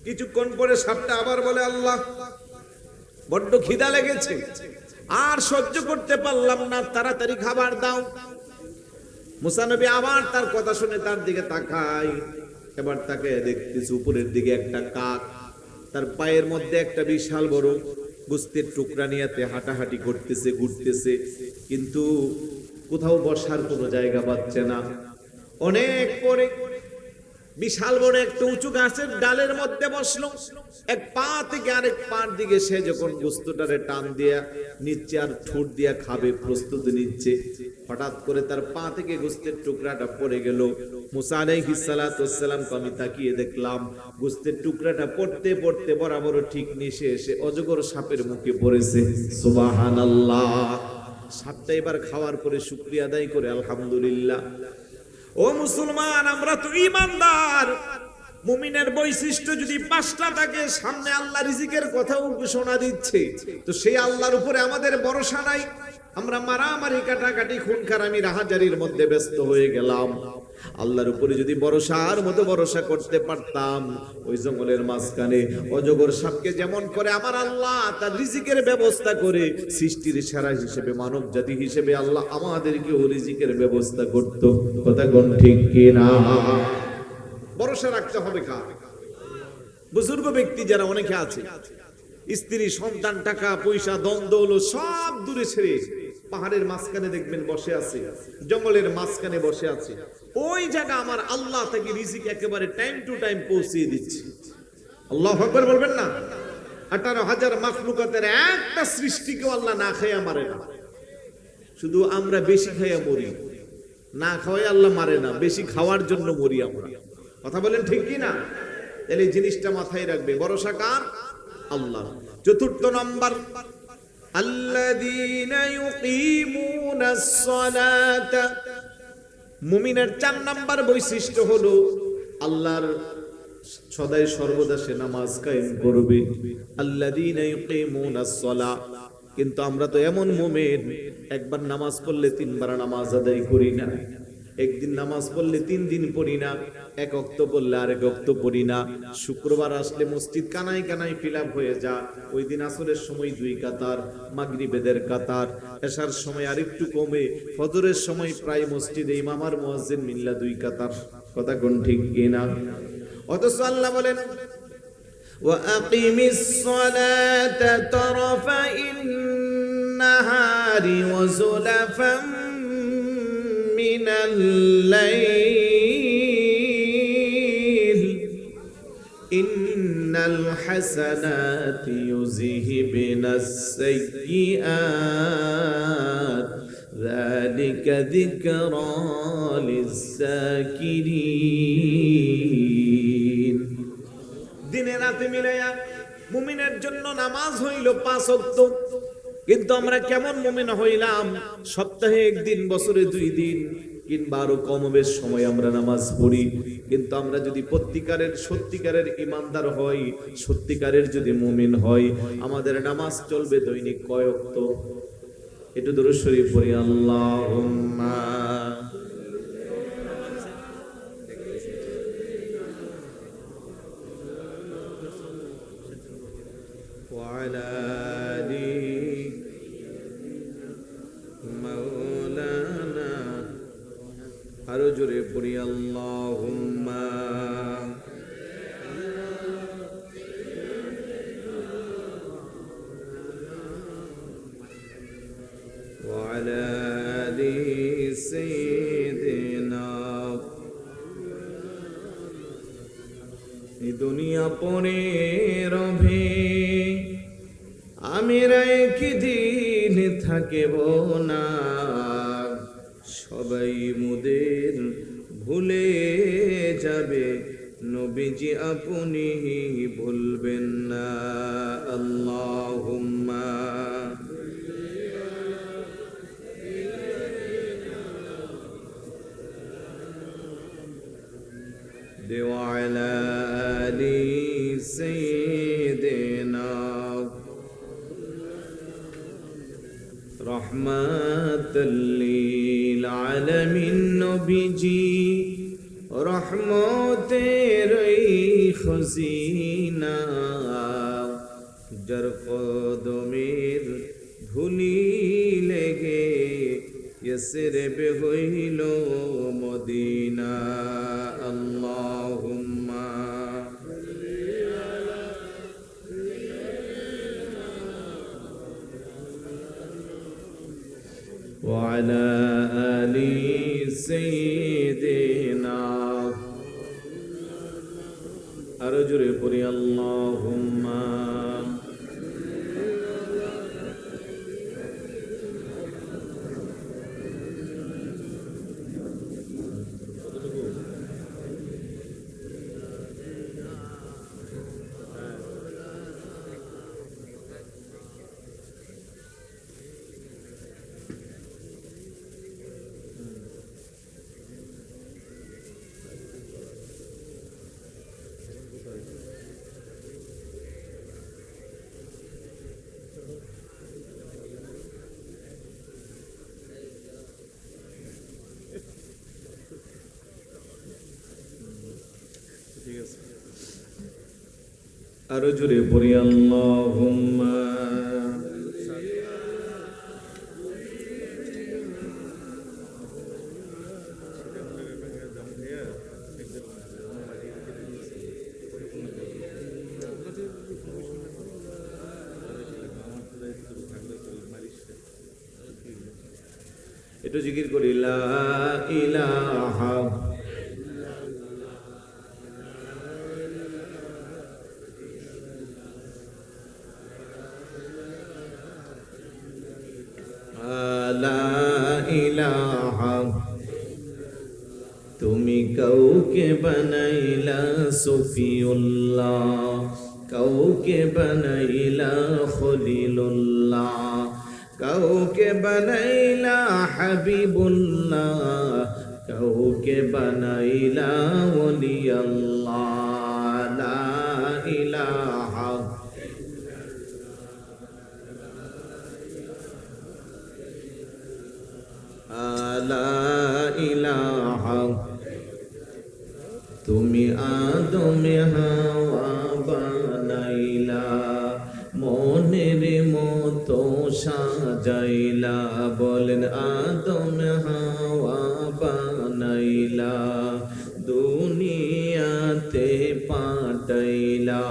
কিছুক্ষণ পরে সাপটা আবার বলে, আল্লাহ, বড্ড খিদা লেগেছে, আর সহ্য করতে পারলাম না, তাড়াতাড়ি খাবার দাও। মুসা নবী আবার তার কথা শুনে তার দিকে তাকায়। এবার তাকে দেখতেছে উপরের দিকে একটা কাক, তার পায়ের মধ্যে একটা বিশাল বড় গোস্তের টুকরা নিয়েতে হাঁটাহাঁটি করতেছে, ঘুরতেছে, কিন্তু কোথাও বসার কোনো জায়গা পাচ্ছে না। অনেক পরে বিশাল বড় একটা উঁচু গাছের ডালের মধ্যে বসলো। এক পা থেকে আরেক পার দিকে সে যখন গোস্তটারে টান দিয়া নিচ্ছে আর ঠোঁট দিয়া খাবে প্রস্তুতি নিচ্ছে, হঠাৎ করে তার পা থেকে গোস্তের টুকরাটা পড়ে গেল। মুসা আলাইহিস সালাতু ওয়াস সালামকে আমি তাকিয়ে দেখলাম, গোস্তের টুকরাটা পড়তে পড়তে বরাবর ঠিক নিচে এসে অজগর সাপের মুখে পড়েছে। সুবহানাল্লাহ। সাপটা এবার খাওয়ার পরে শুকরিয়া আদায় করে আলহামদুলিল্লাহ। ও মুসলমান, আমরা তো ঈমানদার। মুমিনের বৈশিষ্ট্য যদি 5টা থাকে, সামনে আল্লাহ রিজিকের কথা ঘোষণা দিচ্ছে, তো সেই আল্লাহর উপরে আমাদের ভরসা নাই। আমরা মারামারি, কাটাকাটি, খুন খারামি, রাহাজারির মধ্যে ব্যস্ত হয়ে গেলাম। আল্লাহর উপরে যদি ভরসার মতো ভরসা করতে পারতাম, ওই জঙ্গলের মাঝখানে অজগর সাপকে যেমন করে আমার আল্লাহ তার রিজিকের ব্যবস্থা করে, সৃষ্টির সেরা হিসেবে, মানব জাতি হিসেবে আল্লাহ আমাদেরকেও রিজিকের ব্যবস্থা করত। কথা কোন ঠিক কিনা? ভরসা রাখতে হবে কার? বুজুর্গ ব্যক্তি যারা অনেকে আছে, স্ত্রী, সন্তান, টাকা পয়সা, দ্বন্দ্ব সব দূরে ছেড়ে পাহাড়ের মাঝখানে দেখবেন বসে আছে, জঙ্গলের মাঝখানে বসে আছে। ওই জায়গা আমার আল্লাহ থেকে রিজিক একেবারে টাইম টু টাইম পৌঁছিয়ে দিচ্ছে। আল্লাহু আকবার বলবেন না? 18,000 মাখলুকাতের একটা সৃষ্টিকেও আল্লাহ না খাইয়া মারে না। শুধু আমরা বেশি খাইয়া মরি, না খাওয়াই আল্লাহ মারে না, বেশি খাওয়ার জন্য মরি আমরা। কথা বলেন ঠিক কি না? তাহলে এই জিনিসটা মাথায় রাখবে, ভরসা কার? আল্লাহ। 4 নম্বর, আল্লাযীনা ইউকিমুনাস সালাতা মুমিনের 4 নাম্বার বৈশিষ্ট্য হলো আল্লাহর সদাই সর্বদা সে নামাজ কায়েম করবে। আল্লাযীনা ইউকিমুনাস সালাহ। কিন্তু আমরা তো এমন মুমিন, একবার নামাজ পড়লে 3 বার নামাজ আদায় করি না, একদিন নামাজ পড়লে 3 দিন পড়ি না, এক ওয়াক্ত পড়লে আরেক ওয়াক্ত পড়ি না। শুক্রবার আসলে মসজিদ কানাই কানাই ফিল আপ হয়ে যায়। ওই দিন আসরের সময় 2 কাতার, মাগরিবের কাতার, এশার সময় আরেকটু কমে, ফজরের সময় প্রায় মসজিদে ইমাম আর মুয়াজ্জিন মিল্লা 2 কাতার। কথা কোন ঠিক কিনা? অথচ আল্লাহ বলেন ওয়াকিমিস সালাতা তারফাইন নাহারি ওয়া যুলাফাম মিনাল লাইল ইন্নাল হাসানাতি ইউযহিবনাস সাইয়্যাত যালিকা যিকরা লিয-যাকিরিন। দিনে রাতে মিলাইয়া মুমিনের জন্য নামাজ হইল 5 ওয়াক্ত। কিন্তু আমরা কেমন মুমিন হইলাম? সপ্তাহে 1 দিন, বছরে 2 দিন, কিংবা আরো কম বেশ সময় আমরা নামাজ পড়ি। কিন্তু আমরা যদি সত্যিকারের ইমানদার হই, সত্যিকারের যদি মুমিন হই, আমাদের নামাজ চলবে দৈনিক কয় ওয়াক্ত? একটু দরুদ শরীফ পড়ি। আল্লাহুম্মা ওয়া আলা আলি মাওলানা। আরো জোরে পড়ি আল্লাহুম্মা ওয়া আলা আলি সাইয়্যিদিনা। এই দুনিয়া পরে রবে, আমিরা একদিন থাকিব না। সবাই মোদের ভুলে যাবে, নবীজি আপনি ভুলবেন না। আল্লাহুম্মা ওয়া আলা আলি সাইয়্যিদিনা। রহমাতাল লিল আলামিন নবীজি রহমতের খজিনা। যার কদমের ধুলি লেগে ইয়াসরিবে হইল মদিনা। আল্লাহুম্মা ওয়া আলা আলি সাইয়্যিদিনা। আরো জোরে পড়ি আল্লাহুম্মা আরো জোরে পড়ি আল্লাহুম্মা একটু জিকির করি লা ইলাহা তুমি কাউকে বানাইলা সফিউল্লাহ, কাউকে বানাইলা খলিলুল্লাহ, কাউকে বানাইলা হাবিবুল্লাহ, কাউকে বানাইলা ওলি আল্লাহ, লা ইলাহা লা ইলাহা। তুমি আদমে হাওয়া বানাইলা, মনের মতো সাজাইলা, বলেন আদমে হাওয়া বানাইলা, দুনিয়াতে পাঠাইলা।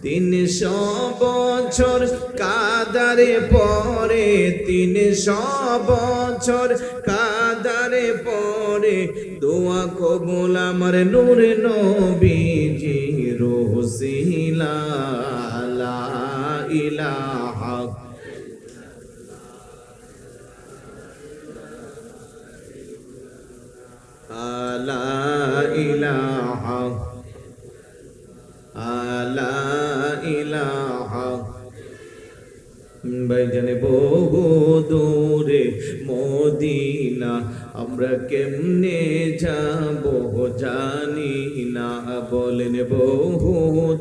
300 বছর কাদারে পরে, 300 বছর কাদারে পরে, দোয়া কবুল আমার নূর নবীজি রসিলা, লা ইলাহা লা ইলাহা লা ইলাহা। ভাইজানে বহু দূরে মদিনা, আমরা কেমনে যাব জানি না, বলেন বহু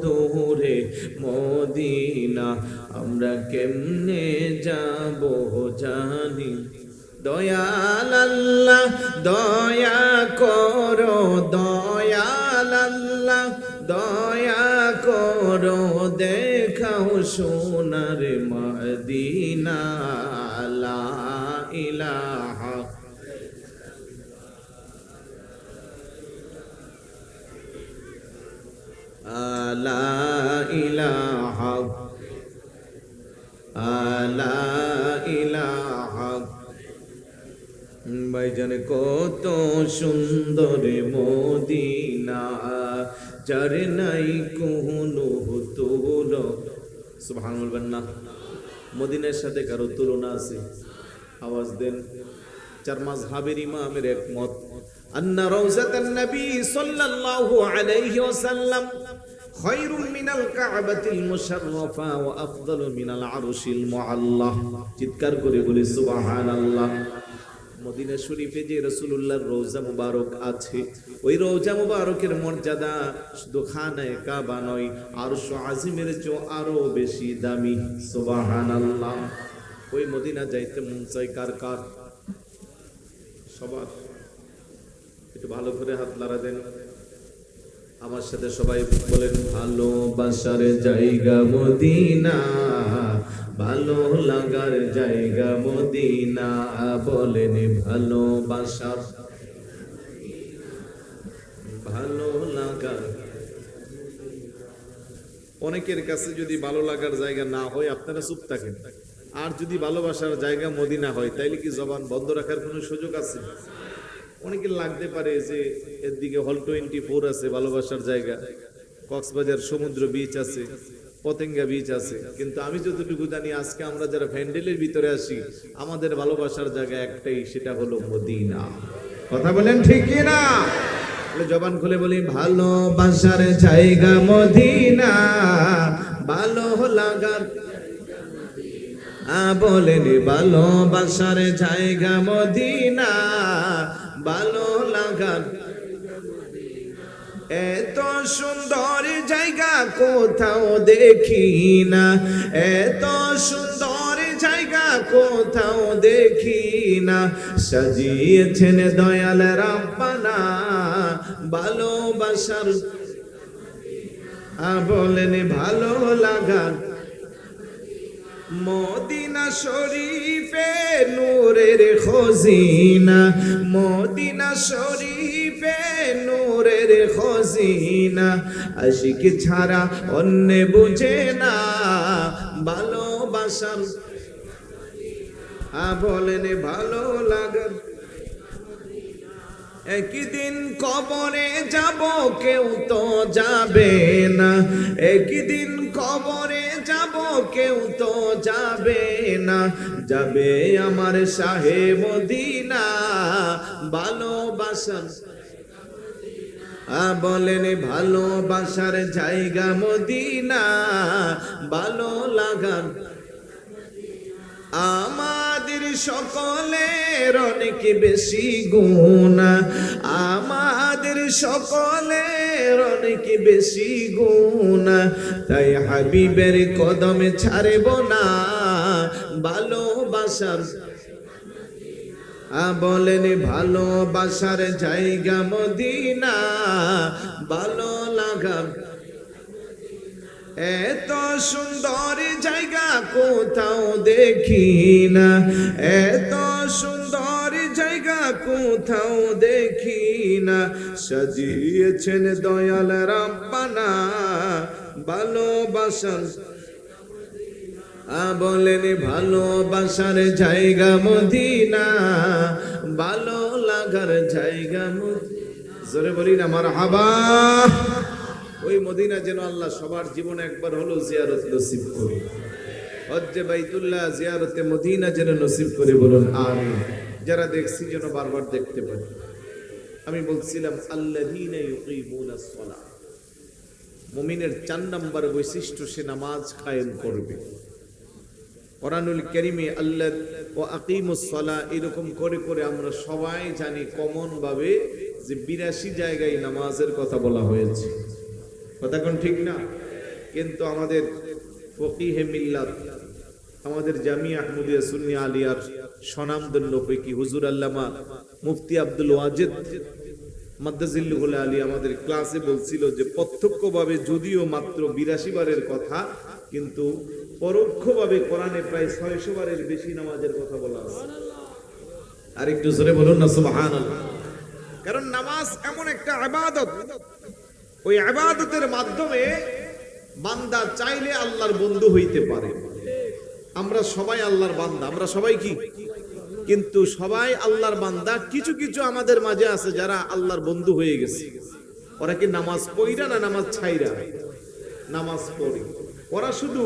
দূরে মদিনা, আমরা কেমনে যাব জানি। দয়াল আল্লাহ দয়া করো, দয়াল আল্লাহ দয়া করো, দেখাও সোনার মদিনা, লা ইলাহা লা ইলাহা লা ইলাহা। ভাইজান কত সুন্দর মদিনা, যার নাই কোনো তুলনা। সুবহানাল্লাহ বলবেন না? মদিনার সাথে কারো তুলনা আছে? আওয়াজ দেন। 4 মাযহাবের ইমামের একমত, আন্না রাউজাতান নবী সাল্লাল্লাহু আলাইহি ওয়াসাল্লাম খায়রুম মিনাল কাবাতিল মুশাররাফা ওয়া আফদালু মিনাল আরশিল মুআল্লাহ। চিৎকার করে বলি সুবহানাল্লাহ। মদিনা শরীফে যে রাসূলুল্লাহর রওজা মুবারক আছে, ওই রওজা মুবারকের মর্যাদা শুধু খানায়ে কাবা নয়, আরশ আজিমের চেয়ে আরো বেশি দামি। সুবহানাল্লাহ। ওই মদিনা যাইতে মন চাই কার কার? সবার। একটু ভালো করে হাত নাড়া দেন আমার সাথে সবাই বলেন, ভালোবাসার জায়গা মদিনা, ভালো লাগার জায়গা মদিনা, বলেন ভালোবাসার ভালো লাগার। অনেকের কাছে যদি ভালো লাগার জায়গা না হয় আপনারা চুপ থাকেন, আর যদি ভালোবাসার জায়গা মদিনা হয় তাইলে কি জবান বন্ধ রাখার কোনো সুযোগ আছে? অনেকের লাগতে পারে যে এর দিকে হল 24 আছে ভালোবাসার জায়গা, কক্সবাজার সমুদ্র বিচ আছে, পতেঙ্গা বিচ আছে, কিন্তু আমি যতটুকু জানি আজকে আমরা যারা ভ্যান্ডেলের ভিতরে আসি আমাদের ভালোবাসার জায়গা একটাই, সেটা হলো মদিনা। কথা বলেন ঠিক কি না? জবান খুলে বলি, ভালোবাসার জায়গা মদিনা, ভালো লাগার। বলেন ভালোবাসার জায়গা মদিনা, ভালো লাগার। এত সুন্দর জায়গা কোথাও দেখি না, এত সুন্দর জায়গা কোথাও দেখি না, সাজিয়েছেন দয়াল রাব্বানা ভালোবাসার। বলেন ভালো লাগার। মদিনা শরীফে নূরের খজিনা, মদিনা শরীফে নূরের খজিনা, আশিক ছাড়া অন্য বুঝে না ভালোবাসার। বলেন ভালো লাগার। একদিন কবরে যাব কেউ তো যাবে না, একদিন কবরে যাব কেউ তো যাবে না, যাবে আমার শাহে মদিনা ভালোবাসার। বলেন ভালোবাসার জায়গা মদিনা, ভালো লাগার। আমাদের সকলের অনেক বেশি গুনাহ, আমাদের সকলের অনেক বেশি গুনাহ, তাই হাবিবের কদমে ছাড়ব না ভালোবাসার। বলেন ভালোবাসার জায়গা মদিনা, ভালো লাগা। এত সুন্দর জায়গা কোথাও দেখি না, এত সুন্দর জায়গা কোথাও দেখি না, সাজিয়েছেন দয়াল রাব্বানা ভালোবাসার। বলেন ভালোবাসার জায়গা মদিনা, ভালো লাগার জায়গা মদিনা। জোরে বলি না মারহাবা। ওই মদিনা যেন আল্লাহ সবার জীবনে একবার হলো জিয়ারত নসিব করে। হজ্জে বাইতুল্লাহ জিয়ারতে মদিনা যেন নসিব করে, বলুন আমিন। যারা দেখছি যেন বারবার দেখতে পাই। আমি বলছিলাম আল্লাযীনা ইউকিমুনাস সালাহ, মুমিনের 4 নম্বর বৈশিষ্ট্য সে নামাজ কায়েম করবে। কোরআনুল কারীমে আল্লাহ ও আকিমুস সালাহ এরকম করে করে আমরা সবাই জানি কমন ভাবে যে 82 জায়গায় নামাজের কথা বলা হয়েছে। কথা কোন ঠিক না? কিন্তু আমাদের ফকিহে মিল্লাত, আমাদের জামিয়া আহমদিয়া সুন্নি আলিয়ার স্বনামধন্য ফকি হুজুর আল্লামা মুফতি আব্দুল ওয়াজিদ মাদ্দাজিল্লুহুল আলী আমাদের ক্লাসে বলছিল যে প্রত্যক্ষভাবে যদিও মাত্র 82 বারের কথা, কিন্তু পরোক্ষভাবে কোরআনে প্রায় 600 বারের বেশি নামাজের কথা বলা আছে। আর একটু জোরে বলুন না সুবহানাল্লাহ। কারণ নামাজ এমন একটা ইবাদত, ওই ইবাদতের মাধ্যমে বান্দা চাইলে আল্লাহর বন্ধু হইতে পারে। আমরা সবাই আল্লাহর বান্দা, আমরা সবাই কি? কিন্তু সবাই আল্লাহর বান্দা। কিছু কিছু আমাদের মাঝে আছে যারা আল্লাহর বন্ধু হয়ে গেছে। ওরা কি নামাজ পড়িরা না নামাজ ছাইরা? নামাজ পড়ে। ওরা শুধু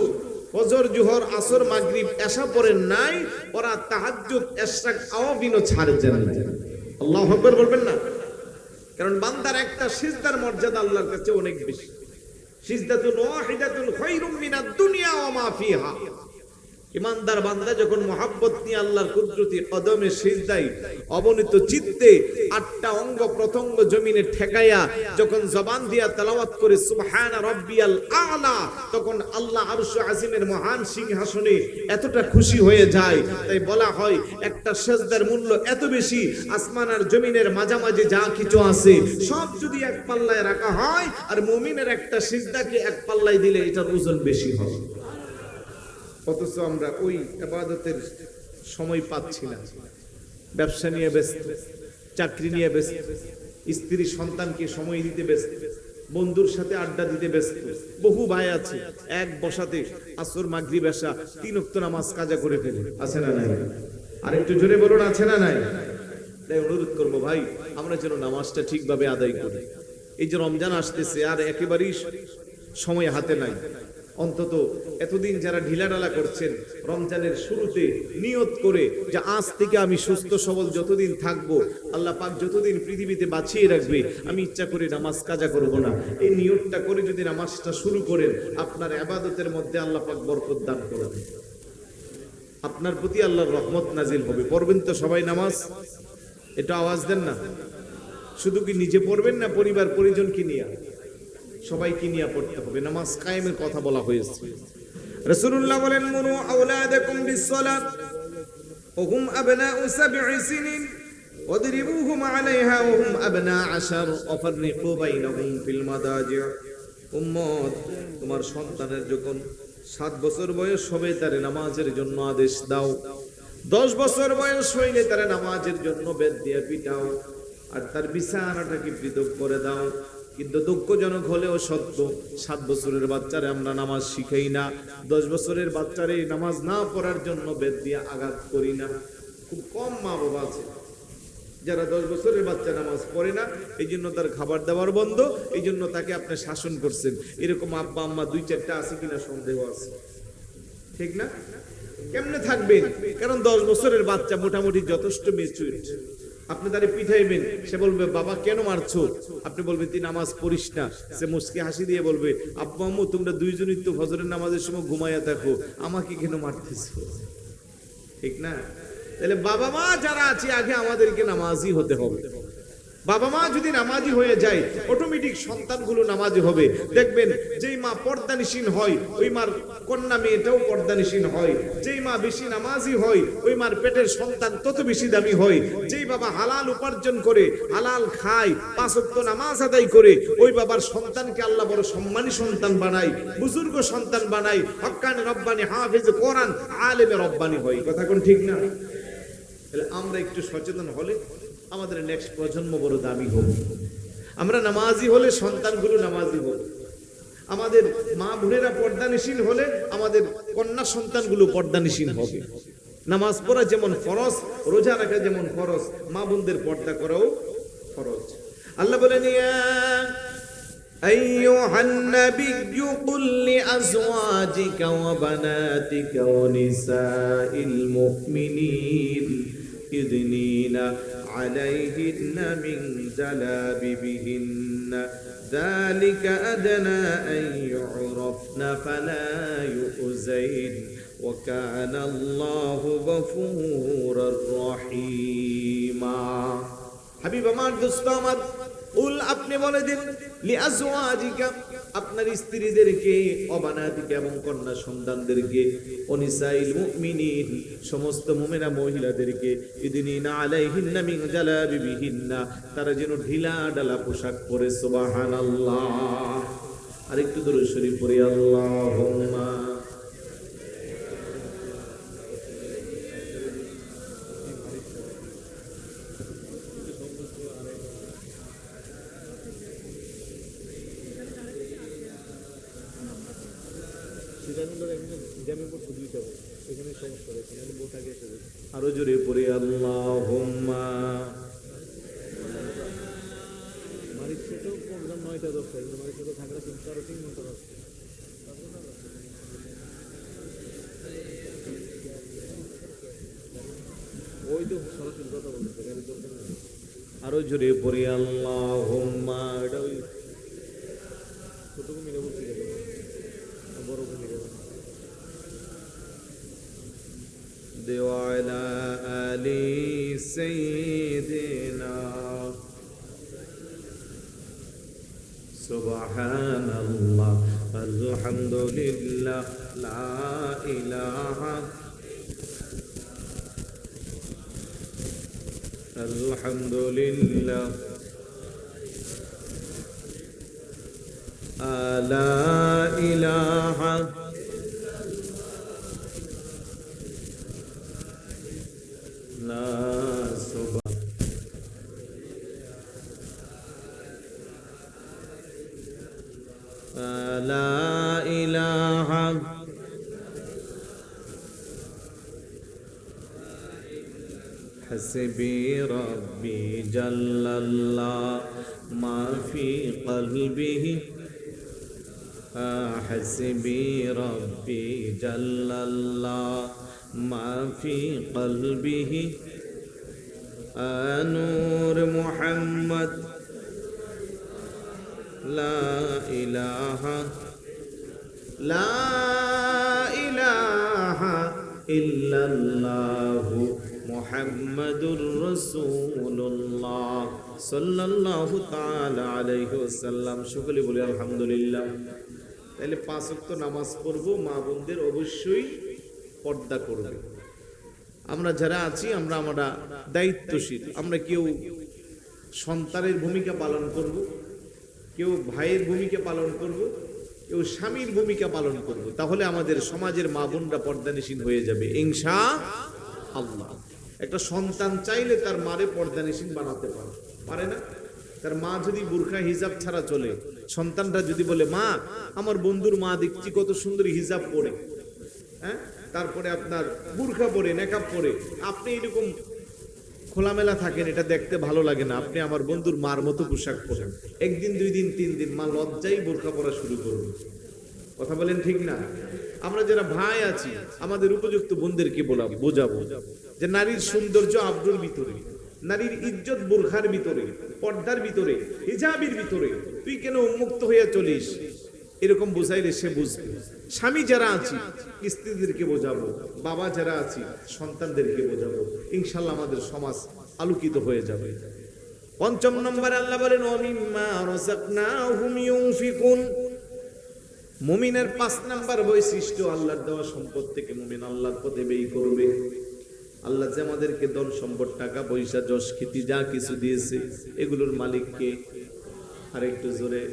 ফজর জোহর আসর মাগরিব এশা পড়েন নাই, ওরা তাহাজ্জুদ ইশরাক আওয়াবিনও ছাড়ছেন না। আল্লাহু আকবার বলবেন না? কারণ বান্দার একটা সিজদার মর্যাদা আল্লাহর কাছে অনেক বেশি। সিজদাতুন ওয়াহিদাতুন খায়রুম মিনাদ দুনিয়া ওয়া মা ফিহা। ইমানদার বান্দা যখন মহব্বত নিয়ে আল্লাহর কুদরতি কদমে সিজদায় অবনীত চিত্তে 8টা অঙ্গ প্রত্যঙ্গ জমিনে ঠেকায়া যখন জবান দিয়া তেলাওয়াত করে সুবহান রাব্বিয়াল আ'লা, তখন আল্লাহ আরশ আজিমের মহান সিংহাসনে এতটা খুশি হয়ে যায়। তাই বলা হয় একটা সিজদার মূল্য এত বেশি, আসমান আর জমিনের মাঝামাঝি যা কিছু আছে সব যদি এক পাল্লায় রাখা হয়, আর মুমিনের একটা সিজদাকে এক পাল্লায় দিলে এটার ওজন বেশি হয়। অথচ আমরা ওই ইবাদতের সময় পাচ্ছি না। ব্যবসা নিয়ে ব্যস্ত, চাকরি নিয়ে ব্যস্ত, স্ত্রী সন্তানকে সময় দিতে ব্যস্ত, বন্ধুর সাথে আড্ডা দিতে ব্যস্ত। বহু ভাই আছে এক বসাতে আসর মাগরিব এশা 3 ওয়াক্ত নামাজ কাজা করে ফেলে। আছে না নাই? আর একটু জোরে বলুন আছে না নাই? তাই অনুরোধ করবো ভাই, আমরা যেন নামাজটা ঠিকভাবে আদায় করি। এই যে রমজান আসতেছে আর একেবারেই সময় হাতে নাই। অন্তত এতদিন যারা ঢিলাঢালা করছেন রমজানের শুরুতে নিয়ত করে যে আজ থেকে আমি সুস্থ সবল যতদিন থাকবো, আল্লাহ পাক যতদিন পৃথিবীতে বাঁচিয়ে রাখবে, আমি ইচ্ছা করে নামাজ কাজা করব না, এই নিয়তটা করে যদি নামাজটা শুরু করেন, আপনার ইবাদতের মধ্যে আল্লাহ পাক বরকত দান করবেন, আপনার প্রতি আল্লাহর রহমত নাজিল হবে। পড়বেন তো সবাই নামাজ? এটা আওয়াজ দেন না। শুধু কি নিজে পড়বেন না পরিবার পরিজনকে নিয়ে? সবাইকে নিয়ে পড়তে হবে। নামাজ কায়েমের কথা বলা হয়েছে। রাসূলুল্লাহ বলেন মুরু আওলাদাকুম বিসসালাত ওয়া হুম আবনাউ 7 সিনিন ওয়াদরিবুহুম আলাইহা ওয়া হুম আবনা 10 ওয়া ফাররিকু বাইনাহুম ফিল মাদাজি'। উম্মত, তোমার সন্তানের যখন 7 বছর বয়স হবে তারে নামাজের জন্য আদেশ দাও। 10 বছর বয়স হইলে তারে নামাজের জন্য বেদ দিয়ে পিটাও, আর তার বিছানাটাকে পৃথক করে দাও। কিন্তু দুঃখজনক হলেও সত্য, 7 বছরের বাচ্চারে আমরা নামাজ শিখাই না, 10 বছরের বাচ্চারে নামাজ না পড়ার জন্য বেদ দিয়ে আঘাত করি না। খুব কম মা বাবা আছে যারা 10 বছরের বাচ্চা নামাজ পড়ে না, এই জন্য তার খাবার দাবার বন্ধ, এই জন্য তাকে আপনি শাসন করছেন। এরকম আব্বা আম্মা 2-4টা আছে কিনা সন্দেহ আছে, ঠিক না? কেমনে থাকবেন? কারণ 10 বছরের বাচ্চা মোটামুটি যথেষ্ট ম্যাচিউর। আপনি তারে পিঠাইবেন, সে বলবে বাবা কেন মারছো? আপনি বলবেন তুই নামাজ পড়িস না। সে মুস্কি হাসি দিয়ে বলবে আব্বু আম্মু তোমরা দুইজনই তো ফজরের নামাজের সময় ঘুমাইয়া থাকো, আমাকে কেন মারতেছো? ঠিক না? তাহলে বাবা মা যারা আছে আগে আমাদেরকে নামাজি হতে হবে। বাবা মা যদি নামাজি হয়ে যায় অটোমেটিক সন্তানগুলো নামাজি হবে। দেখবেন যেই মা পর্দানিসীন হয় ওই মার কন্যা মেয়েটাও পর্দানিসীন হয়। যেই মা বেশি নামাজি হয় ওই মার পেটের সন্তান তত বেশি দামি হয়। যেই বাবা হালাল উপার্জন করে হালাল খায় 5 ওয়াক্ত নামাজ আদায় করে ওই বাবার সন্তানকে আল্লাহ বড় সম্মানী সন্তান বানায়, বুজুর্গ সন্তান বানায়, হক্কানি রব্বানি হাফেজ কোরআন আলেমে রব্বানি হয়। কথা কোন ঠিক না? তাহলে আমরা একটু সচেতন হলে আমাদের নেক্সট প্রজন্ম বড় দামি হবে। আমরা নামাজি হলে সন্তানগুলো নামাজি হবে। আমাদের মা বোনেরা পর্দানিসীন হলে আমাদের কন্যা সন্তানগুলো পর্দানিসীন হবে। নামাজ পড়া যেমন ফরজ, রোজা রাখা যেমন ফরজ, মা বোনদের পর্দা করাও ফরজ। আল্লাহ বলেন ইয়া আইয়ুহান নাবিয়্যু কুল লিআজওয়াজিকা ওয়া বানাতিকা ওয়া নিসাইল মুমিনিন ইযনিনা عليهن من جلابيبهن ذلك أدنى أن يعرفن فلا يؤذين وكان الله غفورا رحيما حبيب আমার দোস্ত আমার উল আপনি বলে দিন লিআজওয়াজিকা আপনার স্ত্রীদেরকে অবানাতিকা এবং কন্যা সন্তানদেরকে অনিসাইল মুমিনিন সমস্ত মুমিনা মহিলাদেরকে ইদিনিনা আলাইহিন্না মিন জালাবিবিহিন্না তারা যেন ঢিলা ঢালা পোশাক পরে। সুবহানাল্লাহ। আরেকটু দরুদ শরীফ পড়ি আল্লাহুম্মা আরো জোরে পড়ি আল্লাহুম্মা। আরো জোরে পড়ি আল্লাহুম্মা। وعلى آل سيدنا سبحان الله الحمد لله لا إله الحمد لله لا إله لا إله حسبي ربي جل الله ما في قلبه حسبي ربي جل الله ما في قلبه نور محمد لا إله إلا الله محمد رسول الله صلى الله تعالى عليه وسلم সকলে বলি আলহামদুলিল্লাহ। তাহলে 5 ওয়াক্ত নামাজ পড়বো, মা বোনদের অবশ্যই পর্দা করবে। আমরা যারা আছি আমরা দায়িত্বশীল। আমরা কেউ সন্তানের ভূমিকা পালন করব, কেউ ভাইয়ের ভূমিকা পালন করব, কেউ স্বামীর ভূমিকা পালন করব। তাহলে আমাদের সমাজের মা বোনরা পর্দানিসীন হয়ে যাবে ইনশাআল্লাহ। একটা সন্তান চাইলে তার মারে পর্দানিসীন বানাতে পারে না? তার মা যদি বুরখা হিজাব ছাড়া চলে, সন্তানরা যদি বলে মা আমার বন্ধুর মা দেখছি কত সুন্দর হিজাব পরে, হ্যাঁ, তারপরে আপনার বুরখা পরে নেকাব পরে, আপনি এরকম খোলামেলা থাকেন, এটা দেখতে ভালো লাগে না, আপনি আমার বন্ধুর মার মতো পোশাক পরেন, একদিন 2 দিন 3 দিন মা লজ্জাই বোরখা পরা শুরু করবে। কথা বলেন ঠিক না? আমরা যারা ভাই আছি আমাদের উপযুক্ত বোনদেরকে বোঝাবো যে নারীর সৌন্দর্য আব্রুর ভিতরে, নারীর ইজ্জত বোরখার ভিতরে, পর্দার ভিতরে, হিজাবের ভিতরে। তুই কেন উন্মুক্ত হইয়া চলিস? এরকম বুঝাইলে সে বুঝবে। স্বামী যারা আছি স্ত্রীদেরকে বোঝাবো, বাবা যারা আছি সন্তানদেরকে বোঝাবো, ইনশাআল্লাহ আমাদের সমাজ আলোকিত হয়ে যাবে। পঞ্চম নম্বরে আল্লাহ বলেন ওয়ামিম্মা রাযাকনাহুম ইউনফিকুন। মুমিনের 5 নাম্বার বৈশিষ্ট্য, আল্লাহর দেওয়া সম্পদ থেকে মুমিন আল্লাহর পথে ব্যয় করবে। আল্লাহ যে আমাদেরকে ধন সম্পদ, টাকা পয়সা, যশ খ্যাতি যা কিছু দিয়েছে, এগুলোর মালিককে। আর একটু জোরে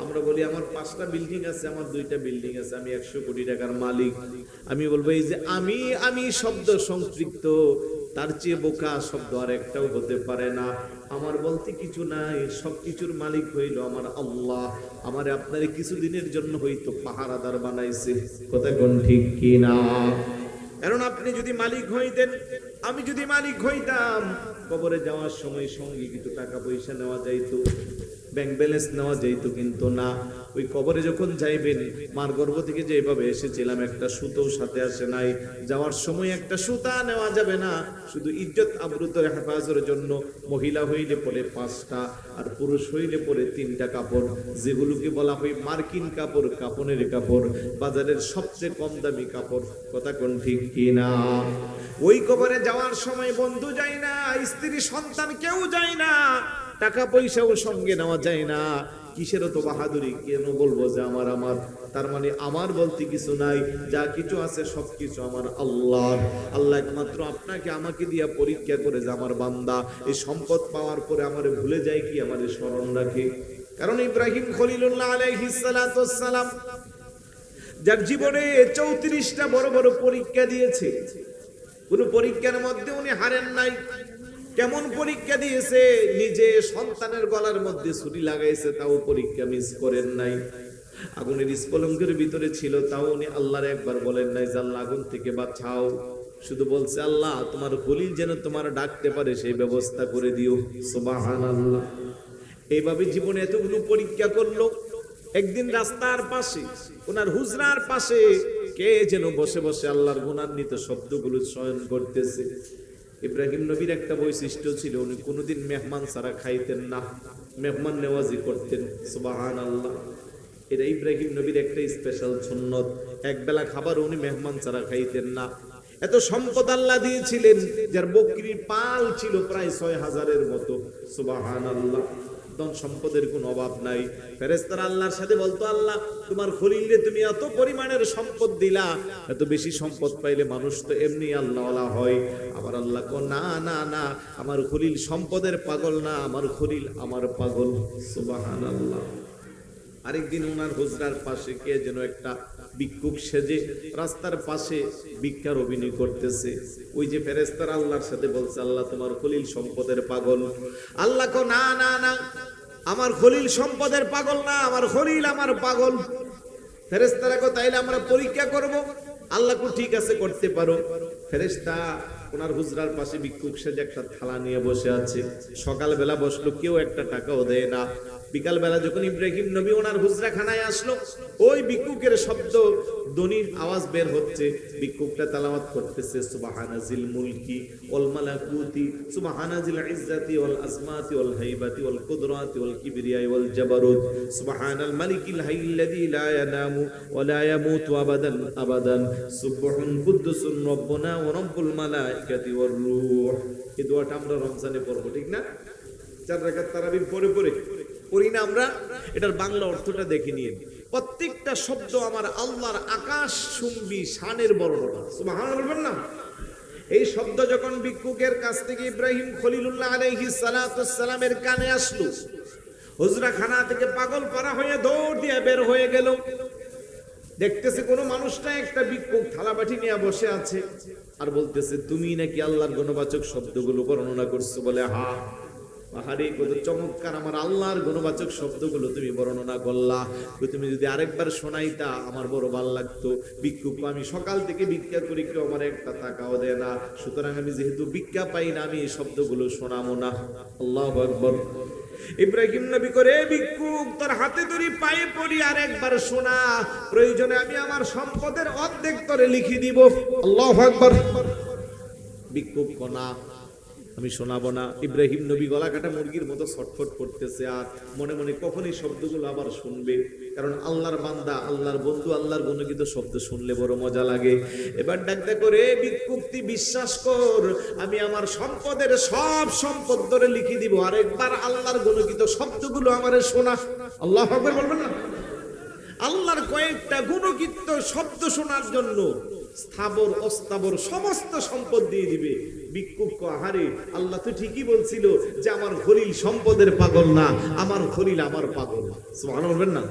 আমরা বলি আমার 5টা বিল্ডিং আছে, আমার 2টা বিল্ডিং আছে, আমি 100 কোটি টাকার মালিক। আমি বলবো এই যে আমি শব্দ সংযুক্ত, তার চেয়ে বোকা শব্দ আর একটাও হতে পারে না। আমার বলতে কিছু নাই, সবকিছুর মালিক হইল আমার আল্লাহ। আমারে আপনারে কিছুদিনের জন্য হয়তো পাহারাদার বানাইছে, কথা কোন ঠিক কি না? কারণ আপনি যদি মালিক হইতেন, আমি যদি মালিক হইতাম, কবরে যাওয়ার সময় সঙ্গে কিছু টাকা পয়সা নেওয়া যাইতো, ব্যাংক ব্যালেন্স নেওয়া যাইতো, কিন্তু না। ওই কবরে যখন যাইবেন, মার গর্ভ থেকে যেভাবে এসেছিলাম একটা সুতো সাথে আসে নাই, যাওয়ার সময় একটা সুতা নেওয়া যাবে না। শুধু ইজ্জত আবরুতের হেফাজতের জন্য মহিলা হইলে পরে 5টা আর পুরুষ হইলে পরে 3টা কাপড়, যেগুলোকে বলা হয় মার্কিন কাপড়, কাপনের কাপড়, বাজারের সবচেয়ে কম দামি কাপড়, কথা কোন ঠিক কি না? ওই কবরে যাওয়ার সময় বন্ধু যায় না, স্ত্রী সন্তান কেউ যায় না, টাকা পয়সাও সঙ্গে নেওয়া যায় না। কিসের তো বাহাদুরি, কেন বলবো যে আমার তার মানে আমার বলতে কিছু নাই, যা কিছু আছে সবকিছু আমার আল্লাহর। আল্লাহ একমাত্র আপনাকে আমাকে দিয়া পরীক্ষা করে যে আমার বান্দা এই সম্পদ পাওয়ার পরে আমারে ভুলে যায় কি আমারে স্মরণ রাখে। কারণ ইব্রাহিম খলিলুল্লাহ আলাইহিস সালাতু ওয়াস সালাম যার জীবনে 34টা বড় বড় পরীক্ষা দিয়েছে, কোন পরীক্ষার মধ্যে উনি হারেন নাই। কেমন পরীক্ষা দিয়েছে, নিজে সন্তানের গলার মধ্যে ছুরি লাগাইছে, তাও পরীক্ষা মিস করেন নাই। আগুনের স্ফলঙ্গের ভিতরে ছিল, তাও উনি আল্লাহর একবার বলেন নাই যে আল্লাহ আগুন থেকে বাঁচাও। শুধু বলছে আল্লাহ তোমার খলিল যেন তোমার ডাকতে পারে সেই ব্যবস্থা করে দিও। সুবহানাল্লাহ। এইভাবে জীবনে এতগুলো পরীক্ষা করলো। একদিন রাস্তার পাশে, ওনার হুজরার পাশে কে যেন বসে বসে আল্লাহর গুণান্বিত শব্দগুলো চয়ন করতেছে। ইব্রাহিম নবীর একটা বৈশিষ্ট্য ছিল, উনি কোনোদিন মেহমান ছাড়া খাইতেন না, মেহমান নেওয়াজি করতেন। সুবহানাল্লাহ। এটা ইব্রাহিম নবীর একটা স্পেশাল সুন্নত, একবেলা খাবার উনি মেহমান ছাড়া খাইতেন না। এত সম্পদ আল্লাহ দিয়েছিলেন, যার বকরির পাল ছিল প্রায় 6000-এর মতো। সুবহানাল্লাহ। ধন সম্পদের কোনো অভাব নাই। ফেরেশতারা আল্লাহর সাথে বলতো আল্লাহ তোমার খলিলরে তুমি এত পরিমাণের সম্পদ দিলা, এত বেশি সম্পদ পাইলে মানুষ তো এমনি আল্লাহওয়ালা হয়। আবার আল্লাহ কো না না না, আমার খলিল সম্পদের পাগল না, আমার খলিল আমার পাগল। সুবহানাল্লাহ। আরেকদিন ওনার হুজরার পাশে কে যেন একটা ভিক্ষুক সেজে রাস্তার পাশে ভিক্ষার অভিনয় করতেছে। ওই যে ফেরেশতারা আল্লাহর সাথে বলছে আল্লাহ তোমার খলিল সম্পদের পাগল। আল্লাহ কো না না না, আমার খলিল সম্পদের পাগল না, আমার খলিল আমার পাগল। ফেরেশতারা কো তাইলে আমরা পরীক্ষা করব। আল্লাহ কো ঠিক আছে করতে পারো। ফেরেশতা ওনার হুজরার পাশে ভিক্ষুক সেজে একটা থালা নিয়ে বসে আছে। সকালবেলা বসলো, কেউ একটা টাকাও দেয় না। বিকাল বেলা যখন ইব্রাহিম নবী ওনার হুজরা খানায় আসলো, ওই ভিক্ষুকের শব্দ ধ্বনির আওয়াজ বের হচ্ছে। ভিক্ষুকটা তেলাওয়াত করতেছে সুবহানাজিল মুলকি ওয়াল মালাকুতি সুবহানাজিল ইজ্জাতি ওয়াল আসমাতি ওয়াল হাইবাতি ওয়াল কুদরাতি ওয়াল কিবরিয়াই ওয়াল জাবারুত সুবহানাল মালিকিল হাইয়্যিল্লাযী লা ইয়ানামু ওয়া লা ইয়ামুতু আবাদান আবাদান সুবহুন কুদ্দুসুন রব্বুনা ওয়া রব্বুল মালাইকাতি ওয়ার রূহ। এই দোয়াটা আমরা রমজানে পড়ব, ঠিক না? 4 রাকাত তারাবির পরে পরে পড়ি না আমরা? এটার বাংলা অর্থটা দেখে নিয়ে, প্রত্যেকটা শব্দ আমার আল্লাহর আকাশ চুম্বি শানের বর্ণনা। সুবহানাল্লাহ বলবেন না? এই শব্দ যখন ভিক্ষুকের কাছ থেকে ইব্রাহিম খলিলুল্লাহ আলাইহিস সালাতু ওয়াস সালামের কানে আসলো, হুজরা খানা থেকে পাগল পারা হয়ে দৌড় দিয়ে বের হয়ে গেল। দেখতেছে কোনো মানুষটা একটা ভিক্ষুক থালা বাটি নিয়ে বসে আছে, আর বলতেছে তুমি নাকি আল্লাহর গুণবাচক শব্দগুলো বর্ণনা করছো? বলে হ্যাঁ। পাহাড়ি কত চমৎকার আমার আল্লাহর গুণবাচক শব্দগুলো তুমি বর্ণনা করলা, তুমি যদি আরেকবার শোনাইতা আমার বড় ভালো লাগতো। ভিক্ষুক আমি সকাল থেকে ভিক্ষা করি, কেউ আমার একটা টাকাও দেয় না, সুতরাং আমি যেহেতু ভিক্ষা পাই না, আমি এই শব্দগুলো শোনাবো না। আল্লাহু আকবার। ইব্রাহিম নবী করে ভিক্ষুক তোর হাতে ধরি পায়ে পড়ি, আর একবার শোনা, প্রয়োজনে আমি আমার সম্পদের অর্ধেক তোরে লিখে দিব। আল্লাহু আকবার। ভিক্ষুক কোনা আমি শোনাবো না। ইব্রাহিম নবী গলা কাটা মুরগির মতো ছটফট করতেছে, আর মনে মনে কখন এই শব্দগুলো আবার শুনবে। কারণ আল্লাহর বান্দা, আল্লাহর বন্ধু, আল্লাহর গুণগীত শব্দ শুনলে বড় মজা লাগে। এবার ডাকতে করে ভিক্ষুকটি বিশ্বাস কর, আমি আমার সম্পদের সব সম্পদ ধরে লিখে দিব, আরেকবার আল্লাহর গুণগীত শব্দগুলো আমারে শোনা। আল্লাহু আকবার বলবেন না? আল্লাহর কয়েকটা গুণগীত শব্দ শোনার জন্য স্থাবর অস্থাবর সমস্ত সম্পদ দিয়ে দিবে। ভিক্ষুক আহারে, আল্লাহ তো ঠিকই বলছিল যে আমার খলিল সম্পদের পাগল না, আমার খলিল আমার পাগল। সুবহানাল্লাহ বলবেন না?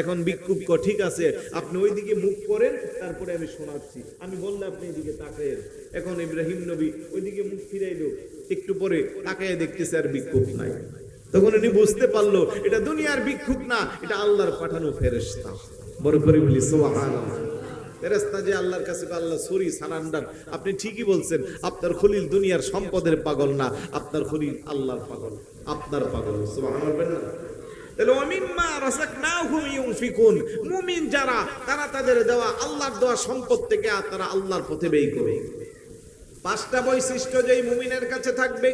এখন ভিক্ষুক ঠিক আছে, আপনি ওইদিকে মুখ করেন, তারপরে আমি শোনাচ্ছি। আমি বললাম আপনি এদিকে তাকায়েন। এখন ইব্রাহিম নবী ওইদিকে মুখ ফিরাইলো, একটু পরে তাকায় দেখতেছে আর ভিক্ষুক নাই। তখন উনি বুঝতে পারলো এটা দুনিয়ার ভিক্ষুক না, এটা আল্লাহর পাঠানো ফেরেশতা। বড় করে বলি সুবহানাল্লাহ। ফেরেশতা যে আল্লাহর কাছে, আল্লাহ সরি সারান্ডার, আপনি ঠিকই বলছেন, আপনার খলিল দুনিয়ার সম্পদের পাগল না, আপনার খলিল আল্লাহর পাগল, আপনার পাগল। সুবহানাল্লাহ। তাহলে ওয়ামিম্মা রাযাকনাহুম ইউনফিকুন, মুমিন যারা, তারা তাদের দেওয়া আল্লাহর দেওয়া সম্পদ থেকে তারা আল্লাহর পথে ব্যয় করে। পাঁচটা বৈশিষ্ট্য যেই মুমিনের কাছে থাকবে,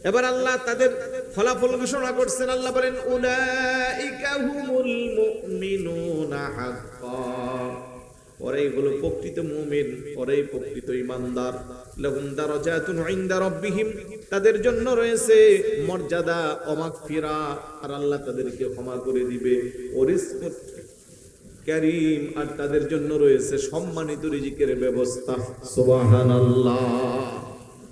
এবার আল্লাহ তাদের ফলাফল ঘোষণা করছেন। আল্লাহ বলেন উলাইকা হুমুল মুমিনুনা হাক্কান, ওরাই হলো প্রকৃত মুমিন, ওরাই প্রকৃত ঈমানদার। লাহুম দারাজাতুন ইনদা রাব্বিহিম, তাদের জন্য রয়েছে মর্যাদা ও মাগফিরাত, আর আল্লাহ তাদেরকে ক্ষমা করে দিবে। ওয়া রিজকুন কারীম, আর তাদের জন্য রয়েছে সম্মানিত রিজিকের ব্যবস্থা। সুবহানাল্লাহ।